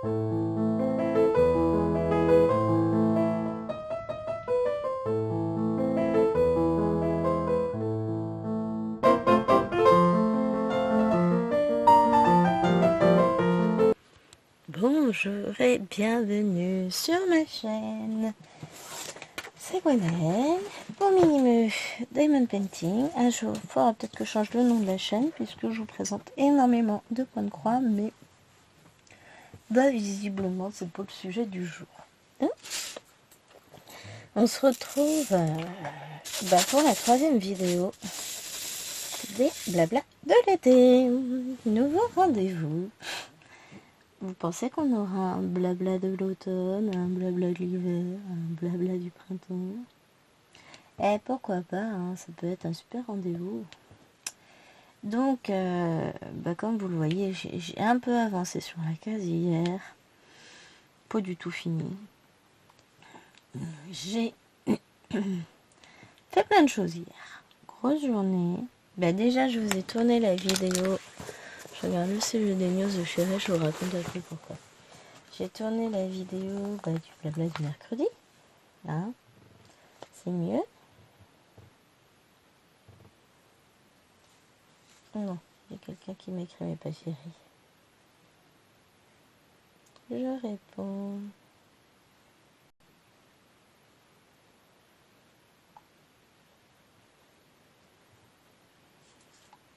Bonjour et bienvenue sur ma chaîne. C'est Gwenaëlle pour Minime Diamond Painting. Un jour, il faudra peut-être que je change le nom de la chaîne puisque je vous présente énormément de points de croix, mais visiblement, c'est pas le sujet du jour. On se retrouve pour la troisième vidéo des blabla de l'été. Nouveau rendez-vous. Vous pensez qu'on aura un blabla de l'automne, un blabla de l'hiver, un blabla du printemps? Eh, pourquoi pas, hein, ça peut être un super rendez-vous. Donc, comme vous le voyez, j'ai un peu avancé sur la case hier. Pas du tout fini. J'ai fait plein de choses hier. Grosse journée. Déjà, je vous ai tourné la vidéo. Je regarde le CV des news de Chéret, je vous raconte un peu pourquoi. J'ai tourné la vidéo du blabla du mercredi. Là, c'est mieux. Non, il y a quelqu'un qui m'écrit, mais pas chérie. Je réponds.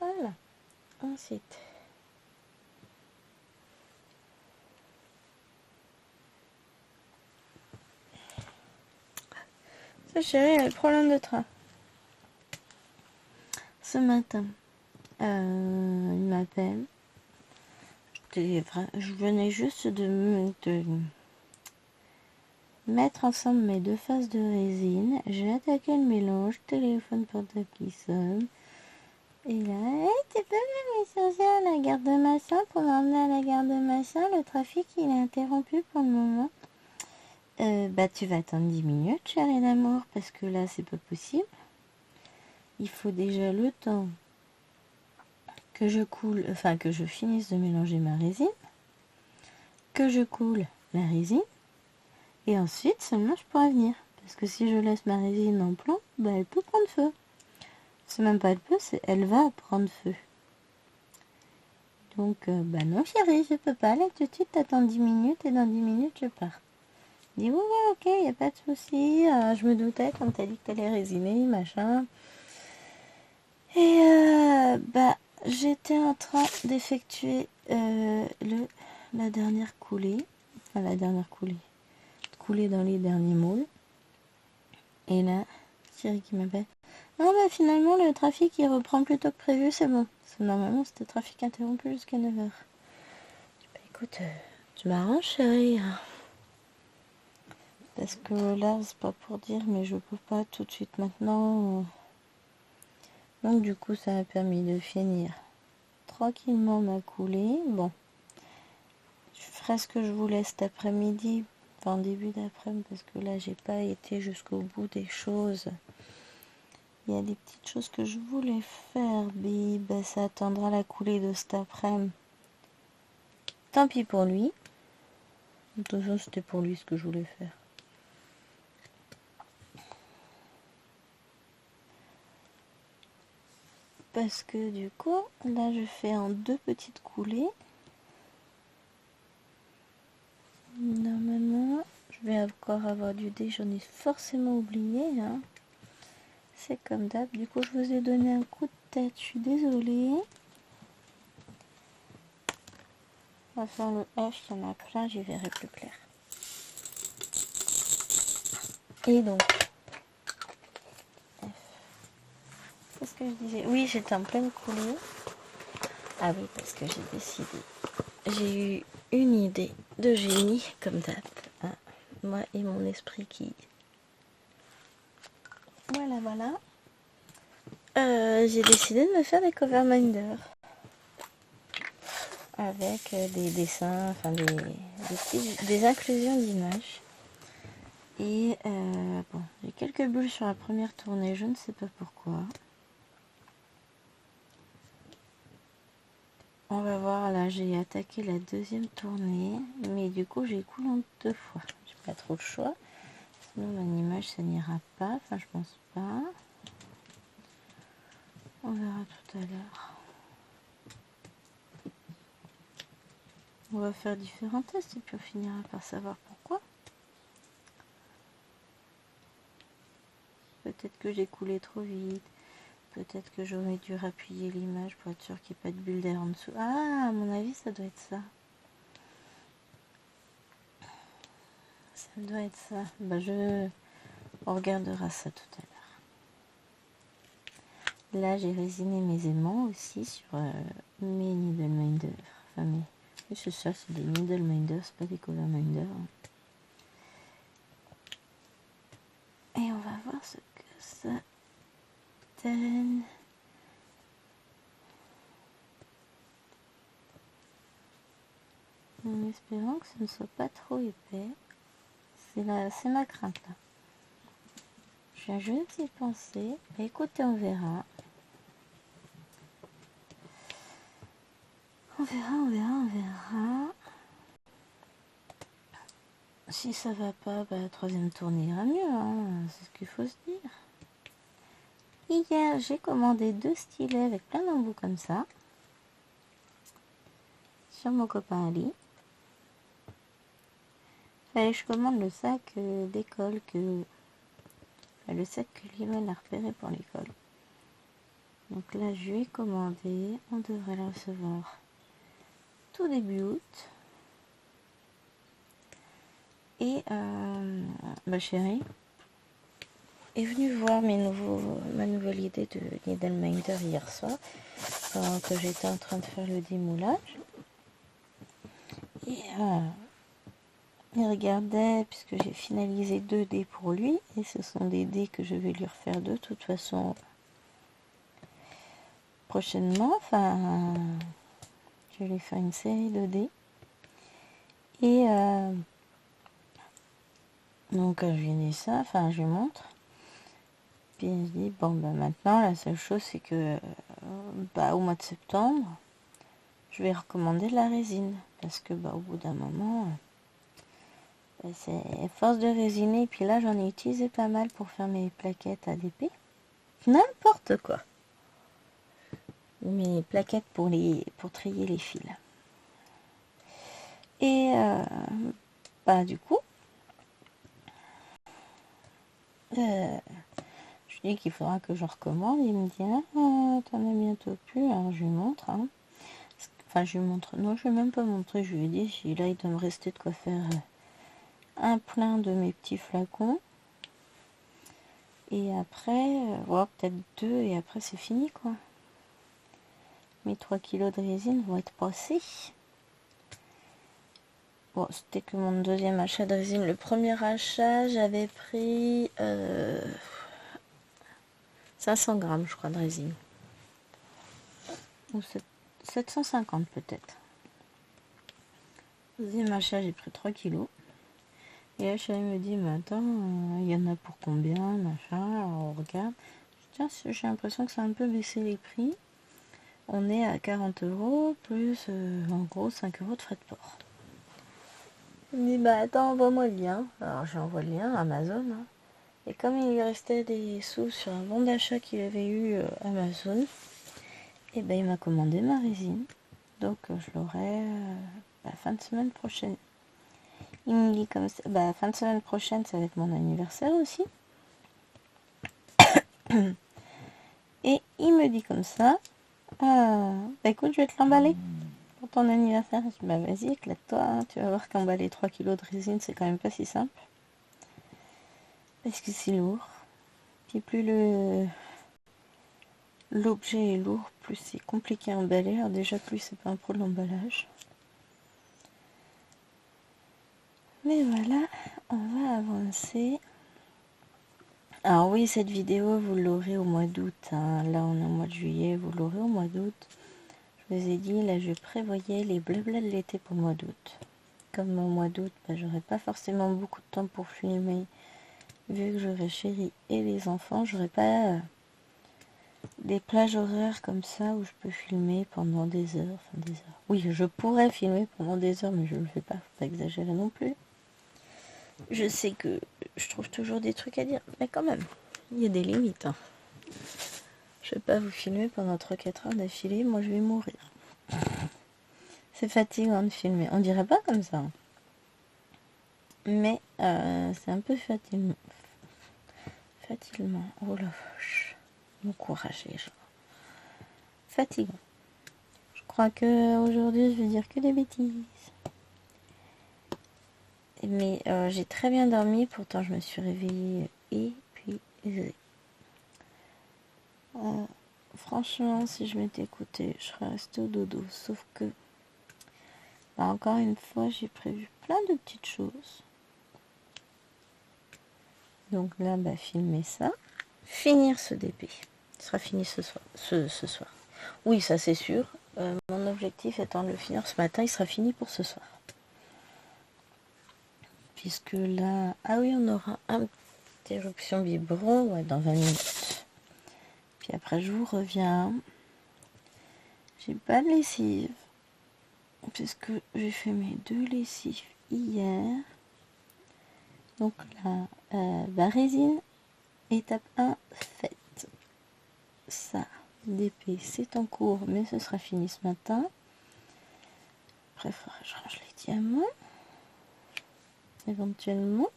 Voilà. Ensuite. Ça, chérie, a le problème de train. Ce matin, il m'appelle. Je venais juste de mettre ensemble mes deux faces de résine. J'ai attaqué le mélange, téléphone portable qui sonne. Et là, hey, t'es pas venu m'échanger à la gare de Massin pour m'emmener à la gare de Massin. Le trafic, il est interrompu pour le moment. Tu vas attendre 10 minutes, chérie d'amour, parce que là, c'est pas possible. Il faut déjà le temps que je coule, que je finisse de mélanger ma résine, que je coule la résine, et ensuite seulement je pourrai venir. Parce que si je laisse ma résine en plan, elle peut prendre feu. C'est même pas elle peut, c'est elle va prendre feu. Donc, non chérie, je peux pas, là tout de suite t'attends 10 minutes, et dans 10 minutes je pars. Je dis, ouais, ok, y a pas de souci, je me doutais quand t'as dit que t'allais résiner, machin. Et j'étais en train d'effectuer la dernière coulée. Enfin, la dernière coulée. Coulée dans les derniers moules. Et là, Thierry qui m'appelle. Non, finalement, le trafic, il reprend plus tôt que prévu, c'est bon. Parce que normalement, c'était trafic interrompu jusqu'à 9h. Écoute, tu m'arranges, chérie. Parce que là, c'est pas pour dire, mais je peux pas tout de suite maintenant. Donc, du coup, ça m'a permis de finir tranquillement ma coulée. Bon, je ferai ce que je voulais cet après-midi, en début d'après-midi, parce que là j'ai pas été jusqu'au bout des choses. Il y a des petites choses que je voulais faire, mais ça attendra la coulée de cet après-midi. Tant pis pour lui. De toute façon, c'était pour lui ce que je voulais faire. Parce que du coup, là je fais en 2 petites coulées. Normalement, je vais encore avoir du dé, j'en ai forcément oublié. Hein. C'est comme d'hab. Du coup, je vous ai donné un coup de tête, je suis désolée. On va faire le F, il y en a plein, j'y verrai plus clair. Et donc, F. Qu'est-ce que je disais? Oui, j'étais en pleine coulée. Ah oui, parce que j'ai décidé. J'ai eu une idée de génie, comme d'hab. Hein. Moi et mon esprit qui... Voilà. J'ai décidé de me faire des cover minders. Avec des dessins, des inclusions d'images. Et j'ai quelques bulles sur la première tournée, je ne sais pas pourquoi. On va voir, là j'ai attaqué la deuxième tournée, mais du coup j'ai coulé en 2 fois. J'ai pas trop le choix, sinon mon image ça n'ira pas, enfin je pense pas. On verra tout à l'heure. On va faire différents tests et puis on finira par savoir pourquoi. Peut-être que j'ai coulé trop vite. Peut-être que j'aurais dû rappuyer l'image pour être sûr qu'il n'y ait pas de bulle d'air en dessous. Ah, à mon avis, ça doit être ça. Ça doit être ça. Bah, on regardera ça tout à l'heure. Là, j'ai résiné mes aimants aussi sur mes needle minder. Enfin, mes... Oui, c'est ça, c'est des needle minder, c'est pas des color minder. Et on va voir ce que ça donne. En espérant que ce ne soit pas trop épais. C'est ma crainte là. Je viens juste y penser. Écoutez, on verra. On verra. Si ça va pas, bah, la troisième tournée ira mieux, hein. C'est ce qu'il faut se dire. Hier, j'ai commandé 2 stylets avec plein d'embouts comme ça. Sur mon copain Ali. Fallait que je commande le sac d'école le sac que Lionel a repéré pour l'école. Donc là, je lui ai commandé. On devrait le recevoir tout début août. Et ma chérie est venue voir ma nouvelle idée de needle minder hier soir, pendant que j'étais en train de faire le démoulage. Et il regardait, puisque j'ai finalisé 2 dés pour lui, et ce sont des dés que je vais lui refaire de toute façon prochainement. Enfin, je vais lui faire une série de dés. Et donc je lui dis ça, enfin je lui montre. Puis il se dit, bon bah maintenant la seule chose c'est que au mois de septembre, je vais recommander de la résine. Parce que au bout d'un moment, c'est force de résiner. Et puis là j'en ai utilisé pas mal pour faire mes plaquettes ADP. N'importe quoi. Mes plaquettes pour trier les fils. Et du coup, je dis qu'il faudra que je recommande. Il me dit, t'en as bientôt plus. Alors je lui montre. Hein. Enfin, je lui montre. Non, je vais même pas montrer. Je lui ai dit, si là, il doit me rester de quoi faire un plein de mes petits flacons. Et après, peut-être 2. Et après, c'est fini, quoi. Mes 3 kilos de résine vont être passés. Bon, c'était que mon deuxième achat de résine. Le premier achat, j'avais pris 500 grammes, je crois, de résine. Ou 750 peut-être. Deuxième achat, j'ai pris 3 kilos. Et la chérie me dit, mais attends, il y en a pour combien, machin. Alors on regarde. Tiens, j'ai l'impression que ça a un peu baissé les prix. On est à 40 € plus en gros 5 € de frais de port. Il me dit, attends, envoie-moi le lien. Alors j'envoie le lien Amazon. Hein. Et comme il lui restait des sous sur un bon d'achat qu'il avait eu Amazon, et il m'a commandé ma résine. Donc je l'aurai la fin de semaine prochaine. Il me dit comme ça, fin de semaine prochaine, ça va être mon anniversaire aussi. Et il me dit comme ça, écoute, je vais te l'emballer pour ton anniversaire. Je dis, vas-y, éclate-toi, hein. Tu vas voir qu'emballer 3 kilos de résine, c'est quand même pas si simple. Parce que c'est lourd. Puis plus l'objet est lourd, plus c'est compliqué à emballer. Alors déjà, plus c'est pas un pro de l'emballage. Mais voilà, on va avancer. Alors oui, cette vidéo, vous l'aurez au mois d'août. Hein. Là, on est au mois de juillet, vous l'aurez au mois d'août. Je vous ai dit, là, je prévoyais les blabla de l'été pour le mois d'août. Comme au mois d'août, j'aurai pas forcément beaucoup de temps pour filmer. Vu que j'aurai chérie et les enfants, j'aurai pas des plages horaires comme ça où je peux filmer pendant des heures, enfin des heures. Oui, je pourrais filmer pendant des heures, mais je ne le fais pas, faut pas exagérer non plus. Je sais que je trouve toujours des trucs à dire, mais quand même, il y a des limites. Hein. Je vais pas vous filmer pendant 3-4 heures d'affilée, moi je vais mourir. C'est fatigant de filmer, on dirait pas comme ça. Hein. Mais c'est un peu fatigant. Oh la vache. Mon courage les gens. Fatigant. Je crois que aujourd'hui je vais dire que des bêtises. Mais j'ai très bien dormi, pourtant je me suis réveillée épuisée. Franchement, si je m'étais écoutée, je serais restée au dodo. Sauf que, encore une fois, j'ai prévu plein de petites choses. Donc là, filmer ça. Finir ce DP. Il sera fini ce soir. Oui, ça c'est sûr. Mon objectif étant de le finir ce matin, il sera fini pour ce soir. Puisque là... Ah oui, on aura une interruption biberon dans 20 minutes. Puis après, je vous reviens. J'ai pas de lessive. Puisque j'ai fait mes 2 lessives hier. Donc là, résine, étape 1, faite. Ça, DP, c'est en cours, mais ce sera fini ce matin. Après, il faudra que je range les diamants. Éventuellement.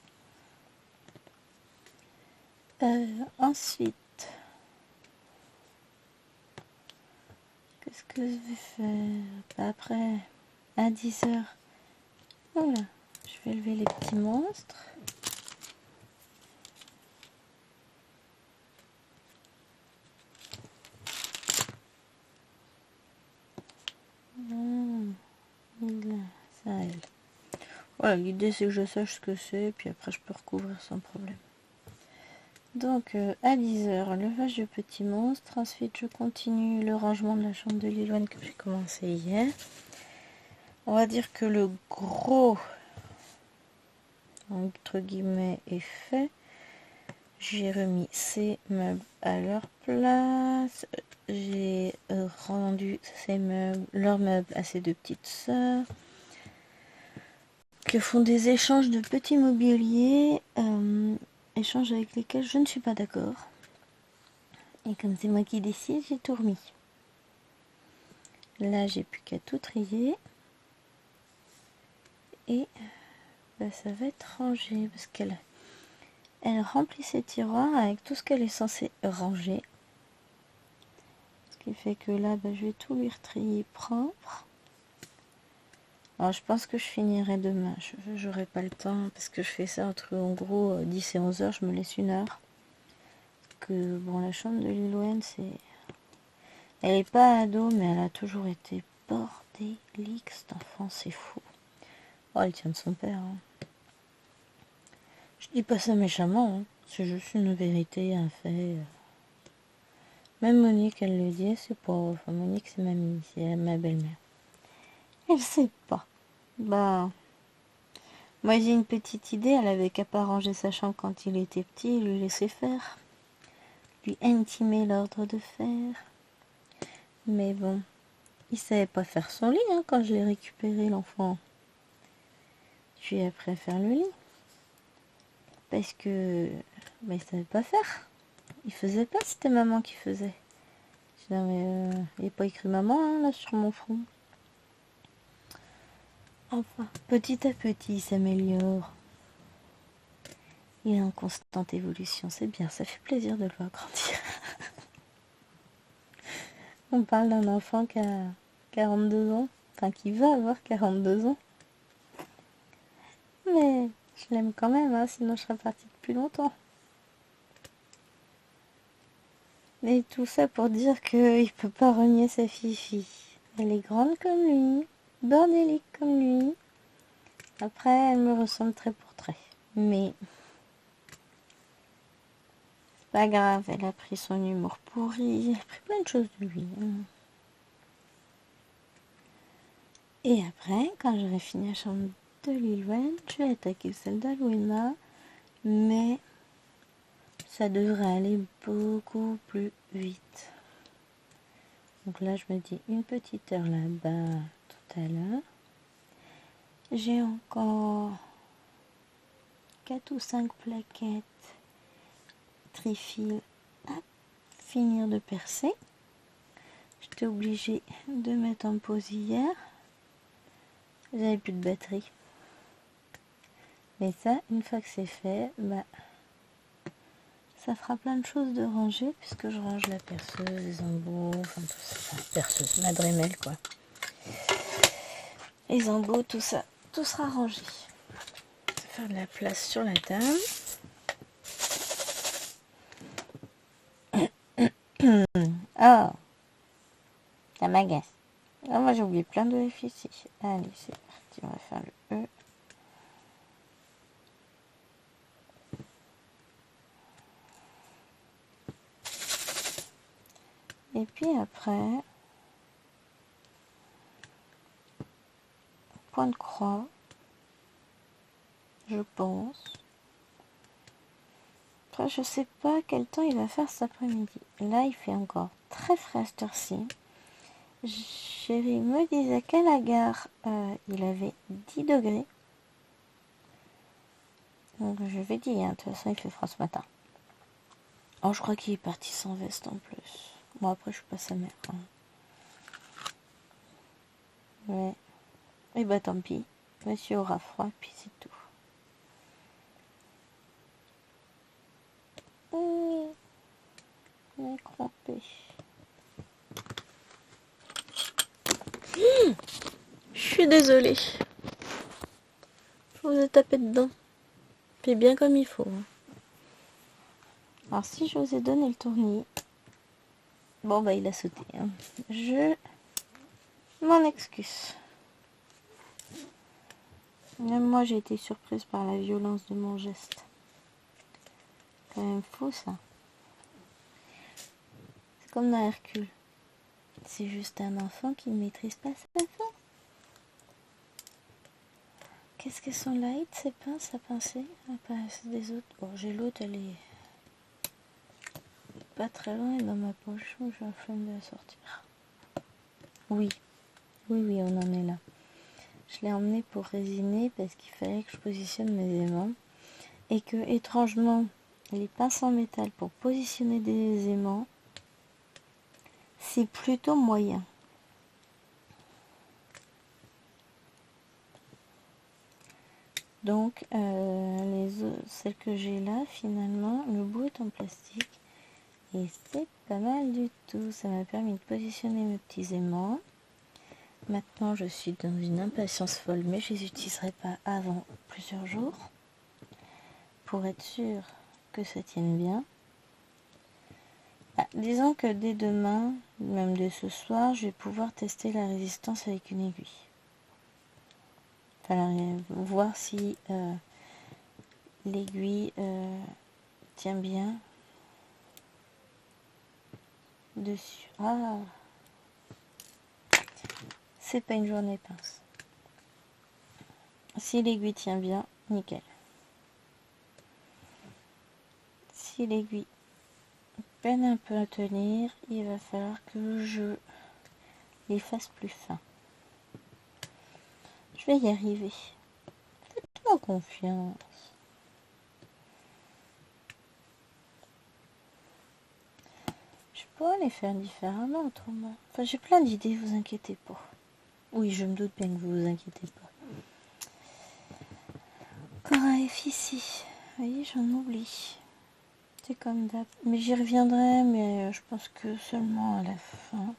Ensuite, qu'est-ce que je vais faire après, à 10h. Voilà, je vais lever les petits monstres. Là, ça elle. Voilà, l'idée c'est que je sache ce que c'est, puis après je peux recouvrir sans problème. Donc à 10h, levage de petits monstres. Ensuite, je continue le rangement de la chambre de Liloine que j'ai commencé hier. On va dire que le gros, entre guillemets, est fait. J'ai remis ces meubles à leur place. J'ai rendu leurs meubles à ces 2 petites sœurs qui font des échanges de petits mobiliers, échanges avec lesquels je ne suis pas d'accord. Et comme c'est moi qui décide, j'ai tout remis. Là, j'ai plus qu'à tout trier. Et ça va être rangé parce qu'elle remplit ses tiroirs avec tout ce qu'elle est censée ranger. Ce qui fait que là, je vais tout lui retrier propre. Alors, je pense que je finirai demain. Je n'aurai pas le temps parce que je fais ça entre en gros 10 et 11 heures. Je me laisse 1 heure. Que bon, la chambre de Liloine, elle n'est pas ado, mais elle a toujours été bordélique. Cet enfant, c'est fou. Oh, elle tient de son père. Hein. Je dis pas ça méchamment. Hein. C'est juste une vérité, un fait. Même Monique, elle le dit. C'est pas. Enfin, Monique, c'est ma belle-mère. Elle sait pas. Moi j'ai une petite idée, elle avait qu'à pas ranger sa chambre quand il était petit et lui laisser faire. Lui intimer l'ordre de faire. Mais bon, il savait pas faire son lit quand je l'ai récupéré l'enfant. Je lui ai appris à faire le lit. Parce que il savait pas faire. Il faisait pas, c'était maman qui faisait. Je dis, non mais il n'est pas écrit maman là sur mon front. Enfin, petit à petit, il s'améliore. Il est en constante évolution, c'est bien, ça fait plaisir de le voir grandir. On parle d'un enfant qui a 42 ans, enfin qui va avoir 42 ans. Mais je l'aime quand même, sinon je serais partie depuis longtemps. Et tout ça pour dire qu'il peut pas renier sa fifi. Elle est grande comme lui, bordélique comme lui. Après, elle me ressemble trait pour trait. Mais c'est pas grave, elle a pris son humour pourri, elle a pris plein de choses de lui. Et après, quand j'aurai fini la chambre de Liloine, je vais attaquer celle d'Alwena, mais ça devrait aller beaucoup plus vite. Donc là, je me dis une petite heure là-bas tout à l'heure. J'ai encore 4 ou 5 plaquettes trifil à finir de percer. J'étais obligée de mettre en pause hier. J'avais plus de batterie. Mais ça, une fois que c'est fait, bah, ça fera plein de choses de ranger puisque je range la perceuse, les embouts, enfin tout ça. Enfin, perceuse, ma Dremel quoi. Les embouts, tout ça, tout sera rangé. Je vais faire de la place sur la table. Oh, ça m'agace. Ah, moi j'ai oublié plein de F ici. Allez, c'est parti, on va faire le E. Et puis après, point de croix, je pense. Après, je sais pas quel temps il va faire cet après-midi. Là, il fait encore très frais à cette heure-ci. Chérie me disait qu'à la gare, il avait 10 degrés. Donc je vais dire, hein, de toute façon, il fait froid ce matin. Oh, je crois qu'il est parti sans veste en plus. Bon, après, je suis pas sa mère. Hein. Ouais. Et bah tant pis. Monsieur aura froid, puis c'est tout. Il est crampé. Je suis désolée. Je vous ai tapé dedans. Puis bien comme il faut. Alors si je vous ai donné le tournis, bon bah il a sauté. Hein. Je m'en excuse. Même moi j'ai été surprise par la violence de mon geste. Quand même fou ça. C'est comme dans Hercule. C'est juste un enfant qui ne maîtrise pas sa force. Qu'est-ce qu'elles sont light ces pinces à pincer à pincer des autres. Bon j'ai l'autre, elle est pas très loin et dans ma poche. J'ai la flemme de la sortir. Oui, oui, on en est là. Je l'ai emmené pour résiner parce qu'il fallait que je positionne mes aimants. Et que, étrangement, les pinces en métal pour positionner des aimants, c'est plutôt moyen. Donc, celle que j'ai là, finalement, le bout est en plastique. Et c'est pas mal du tout. Ça m'a permis de positionner mes petits aimants. Maintenant, je suis dans une impatience folle, mais je les utiliserai pas avant plusieurs jours. Pour être sûr que ça tienne bien. Ah, disons que dès demain, même dès ce soir, je vais pouvoir tester la résistance avec une aiguille. Enfin, voir si l'aiguille tient bien dessus. Ah, c'est pas une journée pince. Si l'aiguille tient bien, nickel. Si l'aiguille peine un peu à tenir, il va falloir que je les fasse plus fins. Je vais y arriver. Faites-moi confiance. Je pourrais les faire différemment autrement. Enfin, j'ai plein d'idées, vous inquiétez pas. Oui, je me doute bien que vous vous inquiétez pas. Encore un F ici. Vous voyez, j'en oublie. C'est comme d'hab. Mais j'y reviendrai, mais je pense que seulement à la fin.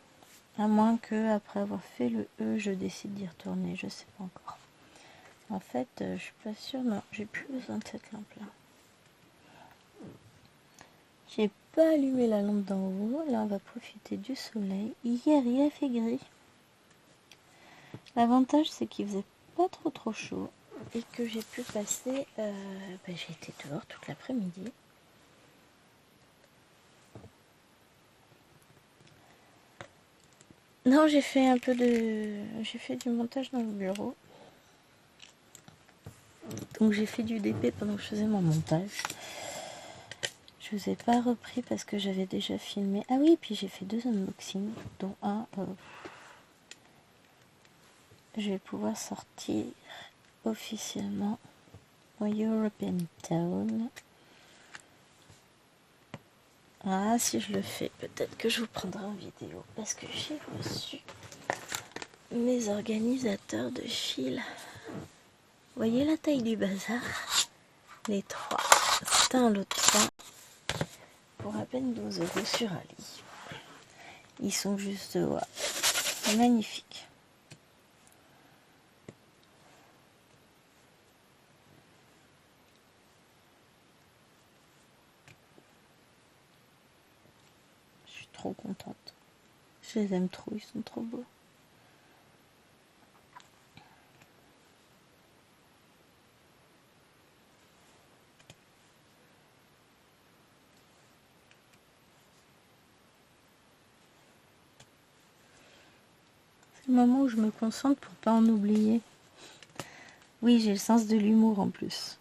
À moins que, après avoir fait le E, je décide d'y retourner. Je sais pas encore. En fait, je suis pas sûre. Non, j'ai plus besoin de cette lampe-là. J'ai pas allumé la lampe d'en haut. Là, on va profiter du soleil. Hier, il a fait gris. L'avantage, c'est qu'il faisait pas trop chaud. Et que j'ai pu passer... j'ai été dehors toute l'après-midi. Non, j'ai fait un peu de... J'ai fait du montage dans le bureau. Donc j'ai fait du DP pendant que je faisais mon montage. Je Je vous ai pas repris parce que j'avais déjà filmé. Ah oui, puis j'ai fait 2 unboxings, dont un, je vais pouvoir sortir officiellement au European Town. Ah, si je le fais, peut-être que je vous prendrai en vidéo parce que j'ai reçu mes organisateurs de fil. Vous voyez la taille du bazar? Les 3. C'est un lot de 3 pour à peine 12 € sur Ali. Ils sont juste magnifiques. Je suis trop contente. Je les aime trop, ils sont trop beaux. C'est le moment où je me concentre pour pas en oublier. Oui, j'ai le sens de l'humour en plus.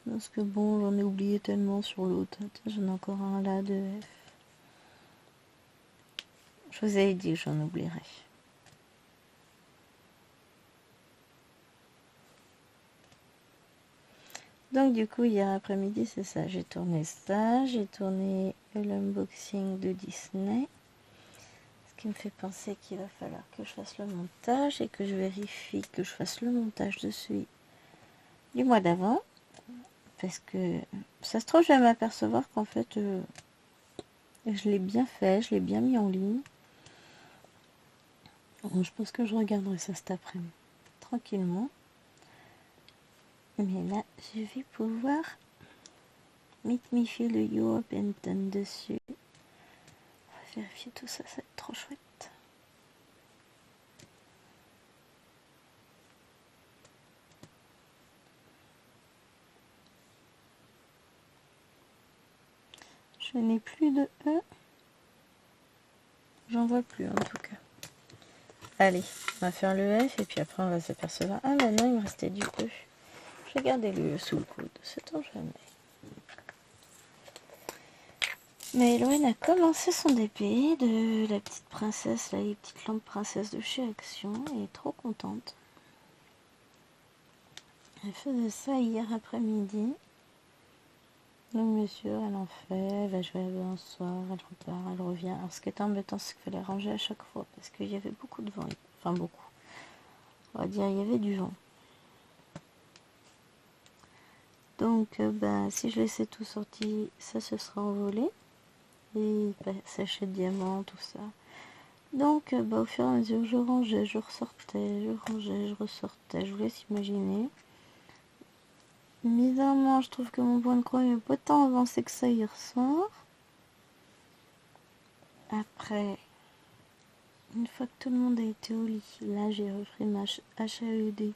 Parce que bon, j'en ai oublié tellement sur l'autre. J'en ai encore un là de F. Je vous avais dit que j'en oublierais. Donc du coup, hier après-midi, c'est ça. J'ai tourné ça. J'ai tourné l'unboxing de Disney. Ce qui me fait penser qu'il va falloir que je fasse le montage et que je vérifie que je fasse le montage de celui du mois d'avant. Parce que ça se trouve, je vais m'apercevoir qu'en fait, je l'ai bien fait, je l'ai bien mis en ligne. Donc, je pense que je regarderai ça cet après-midi, tranquillement. Mais là, je vais pouvoir mettre mes fils de European Town dessus. On va vérifier tout ça, ça va être trop chouette. Je n'ai plus de E. J'en vois plus en tout cas. Allez, on va faire le F et puis après on va s'apercevoir. Ah maintenant il me restait du E. Je vais garder le E sous le coude, sait-on jamais. Mais Eloane a commencé son DP de la petite princesse, là, les petites lampes princesses de chez Action. Elle est trop contente. Elle faisait ça hier après-midi. Donc monsieur, elle en fait, elle va jouer un soir, elle repart, elle revient. Alors ce qui est embêtant, c'est qu'il fallait ranger à chaque fois parce qu'il y avait beaucoup de vent. Enfin beaucoup. On va dire il y avait du vent. Donc si je laissais tout sorti, ça se sera envolé. Et sachet de diamants, tout ça. Donc au fur et à mesure, je rangeais, je ressortais, je rangeais, je ressortais. Je vous laisse imaginer. Bizarrement, je trouve que mon point de croix n'est pas tant avancé que ça hier soir. Après, une fois que tout le monde a été au lit, là j'ai repris ma HAED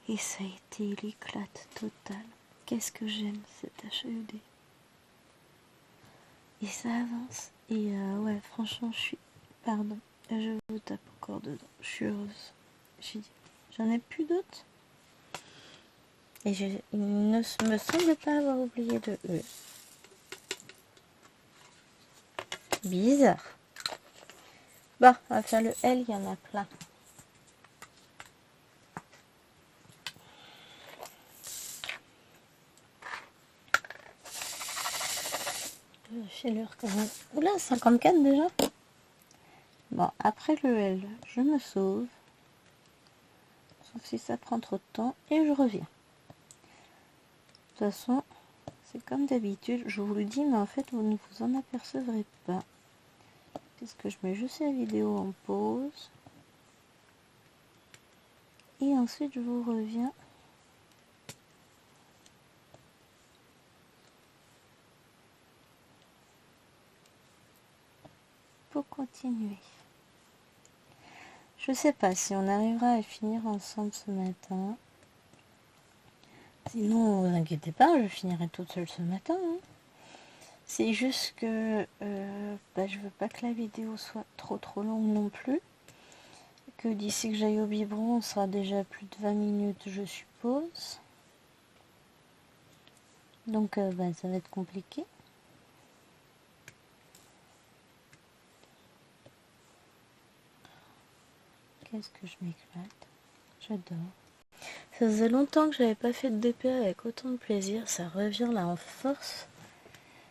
et ça a été l'éclate totale. Qu'est-ce que j'aime cette HAED. Et ça avance. Et ouais, franchement, je suis... Pardon, je vous tape encore dedans. Je suis heureuse. J'ai dit, j'en ai plus d'autres. Et il ne me semble pas avoir oublié de E. Bizarre. Bon, on va faire le L, il y en a plein. J'ai l'heure quand même. Oula, 54 déjà. Bon, après le L, je me sauve. Sauf si ça prend trop de temps. Et je reviens. De toute façon, c'est comme d'habitude. Je vous le dis, mais en fait, vous ne vous en apercevrez pas. Puisque je mets juste la vidéo en pause. Et ensuite, je vous reviens. Pour continuer. Je sais pas si on arrivera à finir ensemble ce matin. Sinon, vous inquiétez pas, je finirai toute seule ce matin. Hein. C'est juste que je veux pas que la vidéo soit trop longue non plus. Que d'ici que j'aille au biberon, on sera déjà plus de 20 minutes, je suppose. Donc ça va être compliqué. Qu'est-ce que je m'éclate. J'adore. Ça faisait longtemps que j'avais pas fait de DP avec autant de plaisir. Ça revient là en force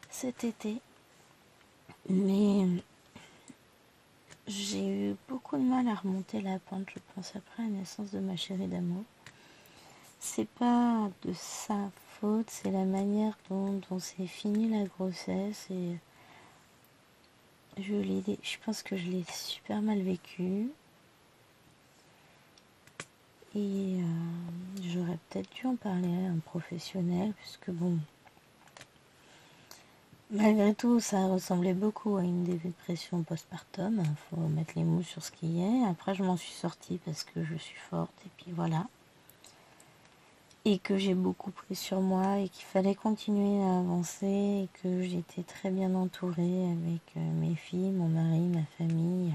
cet été. Mais j'ai eu beaucoup de mal à remonter la pente, je pense, après la naissance de ma chérie d'amour. C'est pas de sa faute, c'est la manière dont s'est finie la grossesse. Et je pense que je l'ai super mal vécu. Et j'aurais peut-être dû en parler à un professionnel, puisque bon, malgré tout, ça ressemblait beaucoup à une dépression postpartum. Faut mettre les mots sur ce qui est. Après, je m'en suis sortie parce que je suis forte, et puis voilà. Et que j'ai beaucoup pris sur moi, et qu'il fallait continuer à avancer, et que j'étais très bien entourée avec mes filles, mon mari, ma famille.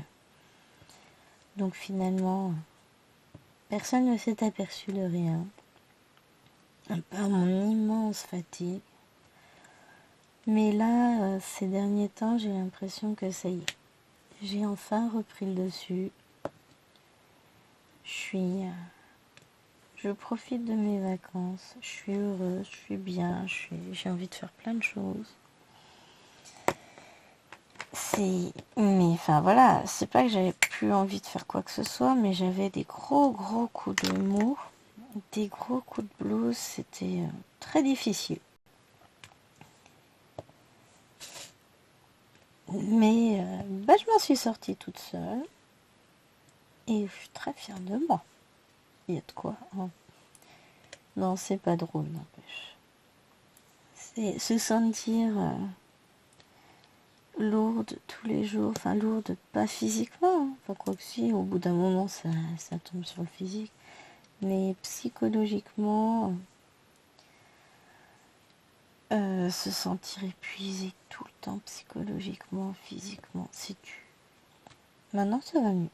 Donc finalement, personne ne s'est aperçu de rien, à part mon immense fatigue. Mais là, ces derniers temps, j'ai l'impression que ça y est. J'ai enfin repris le dessus. Je profite de mes vacances. Je suis heureuse, je suis bien, j'ai envie de faire plein de choses. Mais enfin voilà, c'est pas que j'avais plus envie de faire quoi que ce soit, mais j'avais des gros coups de mou, des gros coups de blues. C'était très difficile. Mais je m'en suis sortie toute seule. Et je suis très fière de moi. Il y a de quoi. Hein. Non, c'est pas drôle, n'empêche. C'est se sentir lourde tous les jours. Enfin, lourde, pas physiquement. Hein. Enfin, quoi que si, au bout d'un moment, ça tombe sur le physique. Mais psychologiquement, se sentir épuisé tout le temps, psychologiquement, physiquement, c'est dur. Maintenant, ça va mieux.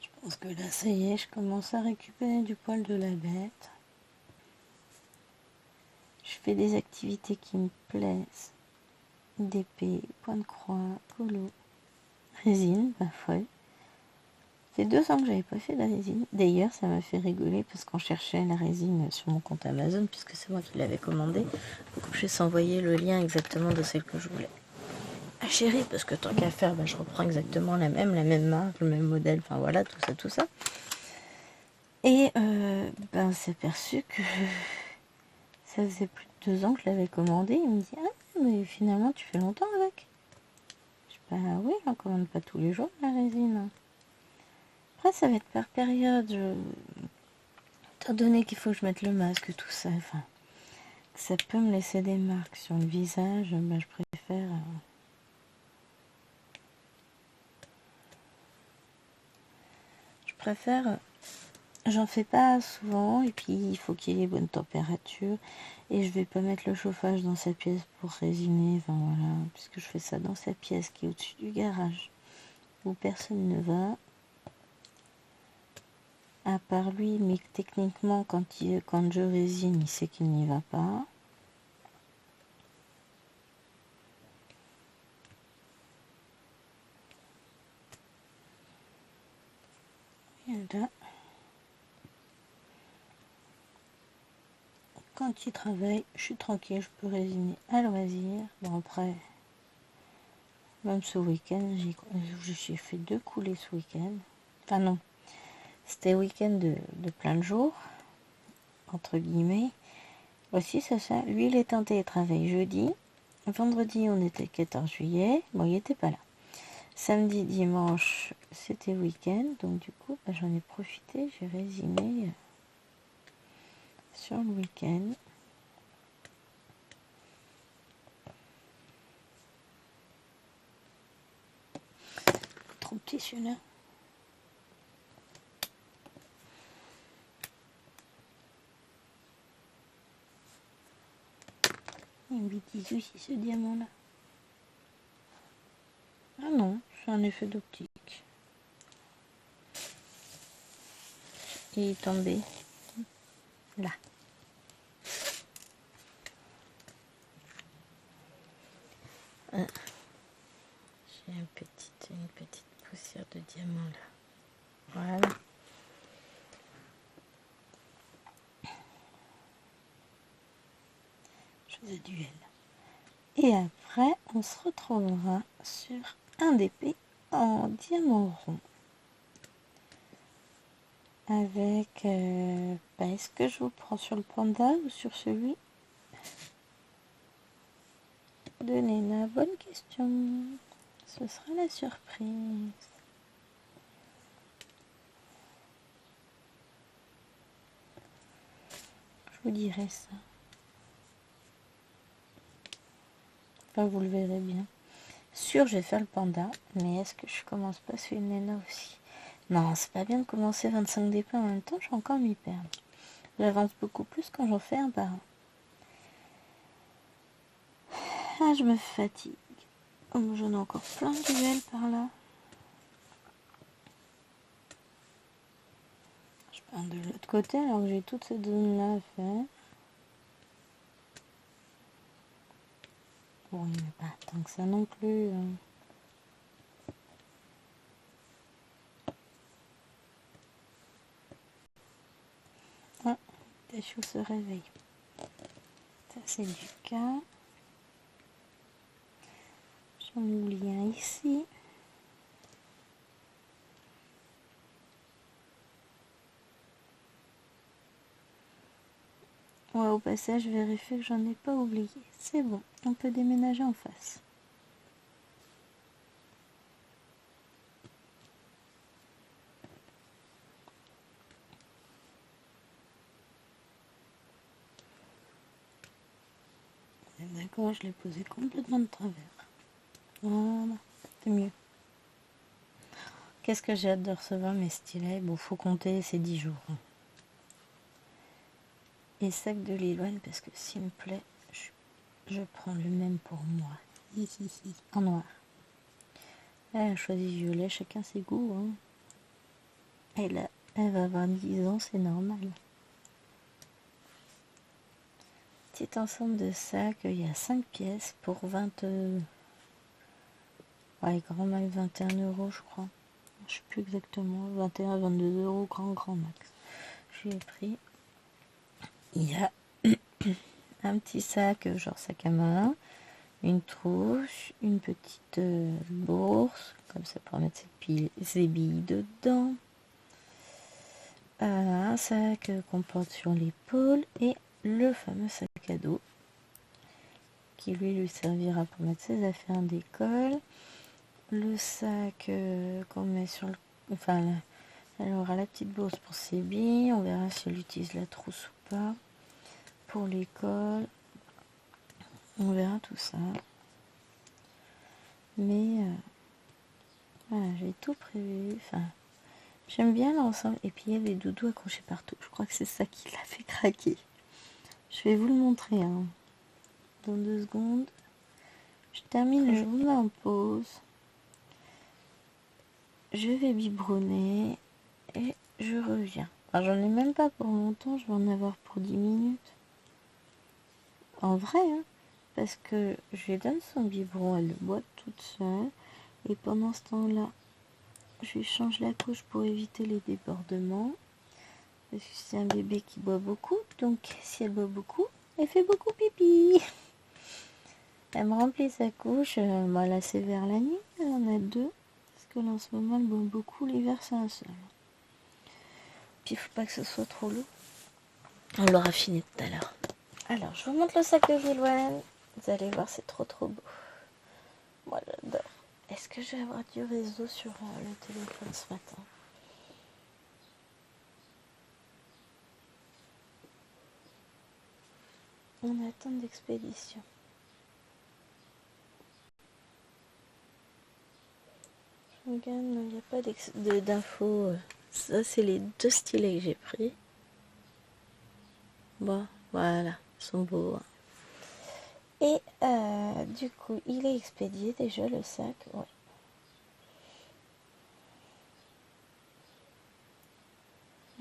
Je pense que là, ça y est, je commence à récupérer du poil de la bête. Je fais des activités qui me plaisent. D'épée, point de croix, polo, résine, ma folle. Ça fait 2 ans que j'avais pas fait de la résine. D'ailleurs, ça m'a fait rigoler parce qu'on cherchait la résine sur mon compte Amazon, puisque c'est moi qui l'avais commandée. Donc, je vais s'envoyer le lien exactement de celle que je voulais. Ah chérie, parce que tant qu'à faire, je reprends exactement la même marque, le même modèle, enfin voilà, tout ça. Et on s'est aperçu que ça faisait plus de 2 ans que je l'avais commandé. Il me dit, ah, mais finalement, tu fais longtemps avec. Je dis, bah oui, j'en commande pas tous les jours, la résine. Après, ça va être par période. Étant donné qu'il faut que je mette le masque, tout ça, enfin, ça peut me laisser des marques sur le visage, je préfère... J'en fais pas souvent, et puis il faut qu'il y ait les bonnes températures, et je vais pas mettre le chauffage dans sa pièce pour résiner, enfin voilà, puisque je fais ça dans sa pièce qui est au-dessus du garage, où personne ne va, à part lui, mais techniquement quand je résine, il sait qu'il n'y va pas. Et là, quand il travaille, je suis tranquille, je peux résiner à loisir. Bon après, même ce week-end, j'ai fait 2 coulées ce week-end. Enfin non, c'était week-end de plein de jours, entre guillemets. Voici ça. Lui, il est en télétravail jeudi. Vendredi, on était 14 juillet. Bon, il n'était pas là. Samedi, dimanche, c'était week-end. Donc du coup, j'en ai profité. J'ai résiné sur le week-end. Trop petit celui-là. Il me dit aussi ce diamant-là. Ah non, c'est un effet d'optique. Il est tombé là. Ah, j'ai une petite poussière de diamant là. Voilà. Jeu de duel. Et après, on se retrouvera sur un d'épée en diamant rond. Avec... est-ce que je vous prends sur le panda ou sur celui de Léna? Bonne question. Ce sera la surprise. Je vous dirai ça. Enfin, vous le verrez bien. Sûr, je vais faire le panda, mais est-ce que je commence pas sur une Léna aussi? Non, c'est pas bien de commencer 25 d'épée en même temps, je vais encore m'y perdre. J'avance beaucoup plus quand j'en fais un par un. Ah, je me fatigue. Oh, j'en ai encore plein de duels par là. Je pars de l'autre côté alors que j'ai toute cette zone-là à faire. Bon, il n'est pas tant que ça non plus. Ah, Tachou se réveille. Ça, c'est du cas. J'en oublie un ici. Ouais, au passage, vérifier que j'en ai pas oublié. C'est bon, on peut déménager en face. D'accord, je l'ai posé complètement de travers. Voilà, c'est mieux. Qu'est-ce que j'ai hâte de recevoir mes stylets? Bon, faut compter, c'est 10 jours. Et sac de Lilouane, parce que s'il me plaît, je prends le même pour moi. Ici, en noir. Elle a choisi violet, chacun ses goûts. Hein. Elle va avoir 10 ans, c'est normal. Petit ensemble de sacs, il y a 5 pièces pour 20... ouais, grand max 21 €, je crois. Je sais plus exactement, 21, 22 €, grand max. Je l'ai pris. Il y a un petit sac, genre sac à main, une trousse, une petite bourse, comme ça pour mettre ses billes dedans. Un sac qu'on porte sur l'épaule et le fameux sac à dos qui lui servira pour mettre ses affaires d'école. Le sac qu'on met sur le... Enfin, elle aura la petite bourse pour ses billes. On verra si elle utilise la trousse ou pas. Pour l'école. On verra tout ça. Mais voilà, j'ai tout prévu. Enfin, j'aime bien l'ensemble. Et puis il y a des doudous accrochés partout. Je crois que c'est ça qui l'a fait craquer. Je vais vous le montrer hein. Dans 2 secondes. Je termine, je vous mets en pause. Je vais biberonner et je reviens. Alors, j'en ai même pas pour longtemps, je vais en avoir pour 10 minutes. En vrai, hein, parce que je lui donne son biberon, elle le boit toute seule. Et pendant ce temps-là, je lui change la couche pour éviter les débordements. Parce que c'est un bébé qui boit beaucoup, donc si elle boit beaucoup, elle fait beaucoup pipi. Elle me remplit sa couche, bon, là c'est vers la nuit, elle en a 2. Parce que là en ce moment elle boit beaucoup, l'hiver c'est un seul. Puis il faut pas que ce soit trop lourd. On l'aura fini tout à l'heure. Alors je vous montre le sac de Gilles. Vous allez voir, c'est trop beau. Moi j'adore. Est-ce que je vais avoir du réseau sur le téléphone ce matin? On attend d'expédition. Je regarde, il n'y a pas d'infos. Ça, c'est les 2 stylets que j'ai pris. Bon, voilà, ils sont beaux. Hein. Et du coup, il est expédié déjà le sac. Ouais.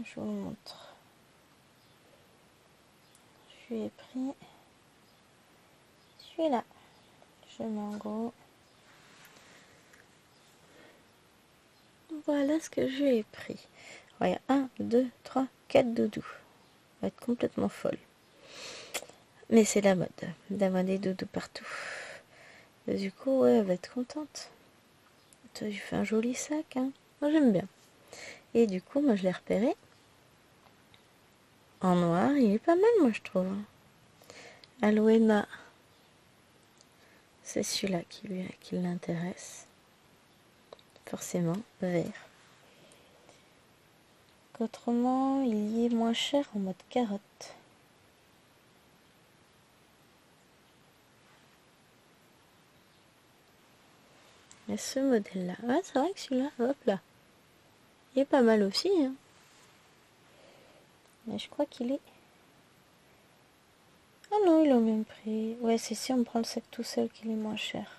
Je vous montre. Je lui ai pris celui-là. Je mets en gros. Voilà ce que je lui ai pris. Regarde, 1, 2, 3, 4 doudous. Elle va être complètement folle. Mais c'est la mode d'avoir des doudous partout. Et du coup, ouais, elle va être contente. Toi, tu fais un joli sac, hein. Moi, j'aime bien. Et du coup, moi, je l'ai repéré. En noir, il est pas mal, moi, je trouve. Aloena. C'est celui-là qui l'intéresse. Forcément, vert. Autrement, il y est moins cher en mode carotte. Et ce modèle-là, ouais, c'est vrai que celui-là, hop là, il est pas mal aussi, hein. Mais je crois qu'il est... Ah non, il est au même prix. Ouais, c'est si on prend le sac tout seul qu'il est moins cher.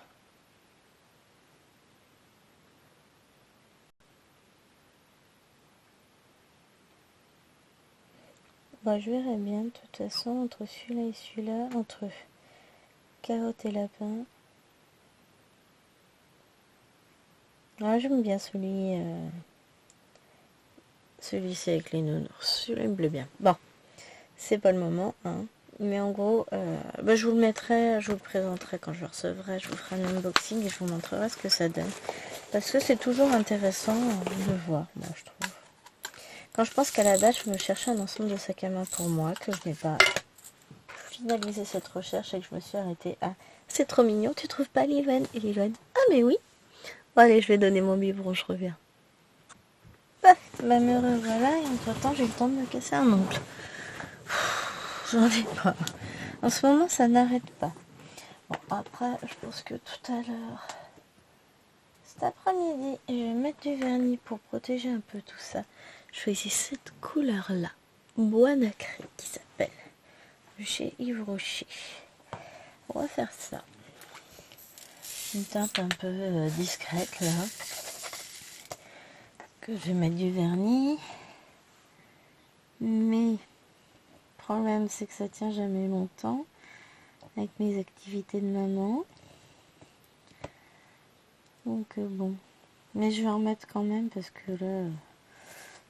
Bah, je verrai bien, de toute façon, entre celui-là et celui-là, entre carotte et lapin. Ah, j'aime bien celui-ci avec les nounours. Celui-là, il me plaît bien. Bon, c'est pas le moment, hein. Mais en gros, bah, je vous le mettrai, je vous le présenterai quand je le recevrai. Je vous ferai un unboxing et je vous montrerai ce que ça donne. Parce que c'est toujours intéressant de voir, moi, je trouve. Quand je pense qu'à la base, je me cherchais un ensemble de sacs à main pour moi, que je n'ai pas finalisé cette recherche et que je me suis arrêtée à... C'est trop mignon, tu trouves pas, Livan? Et Livan, ah mais oui. Bon, allez, je vais donner mon biberon, je reviens. Bah, me revoilà et entre temps, j'ai le temps de me casser un ongle. J'en ai pas. En ce moment, ça n'arrête pas. Bon, après, je pense que tout à l'heure, cet après-midi, je vais mettre du vernis pour protéger un peu tout ça. Je choisis cette couleur-là, bois nacré, qui s'appelle chez Yves Rocher. On va faire ça. Une teinte un peu discrète là. Que je vais mettre du vernis. Mais le problème c'est que ça tient jamais longtemps. Avec mes activités de maman. Donc bon. Mais je vais en mettre quand même parce que là,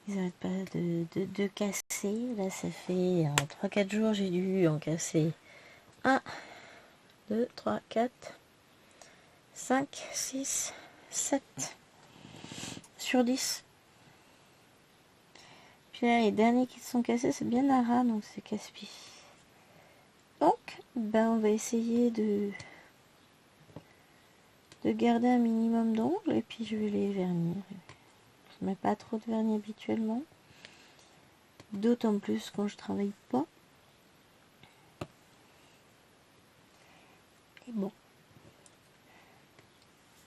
ils n'arrêtent pas de casser. Là ça fait 3-4 jours j'ai dû en casser 1, 2, 3, 4, 5, 6, 7 sur 10. Puis là, les derniers qui se sont cassés, c'est bien à ras, donc c'est casse-pied. Donc, ben, on va essayer de garder un minimum d'ongles et puis je vais les vernir. Je mets pas trop de vernis habituellement. D'autant plus quand je travaille pas. Et bon.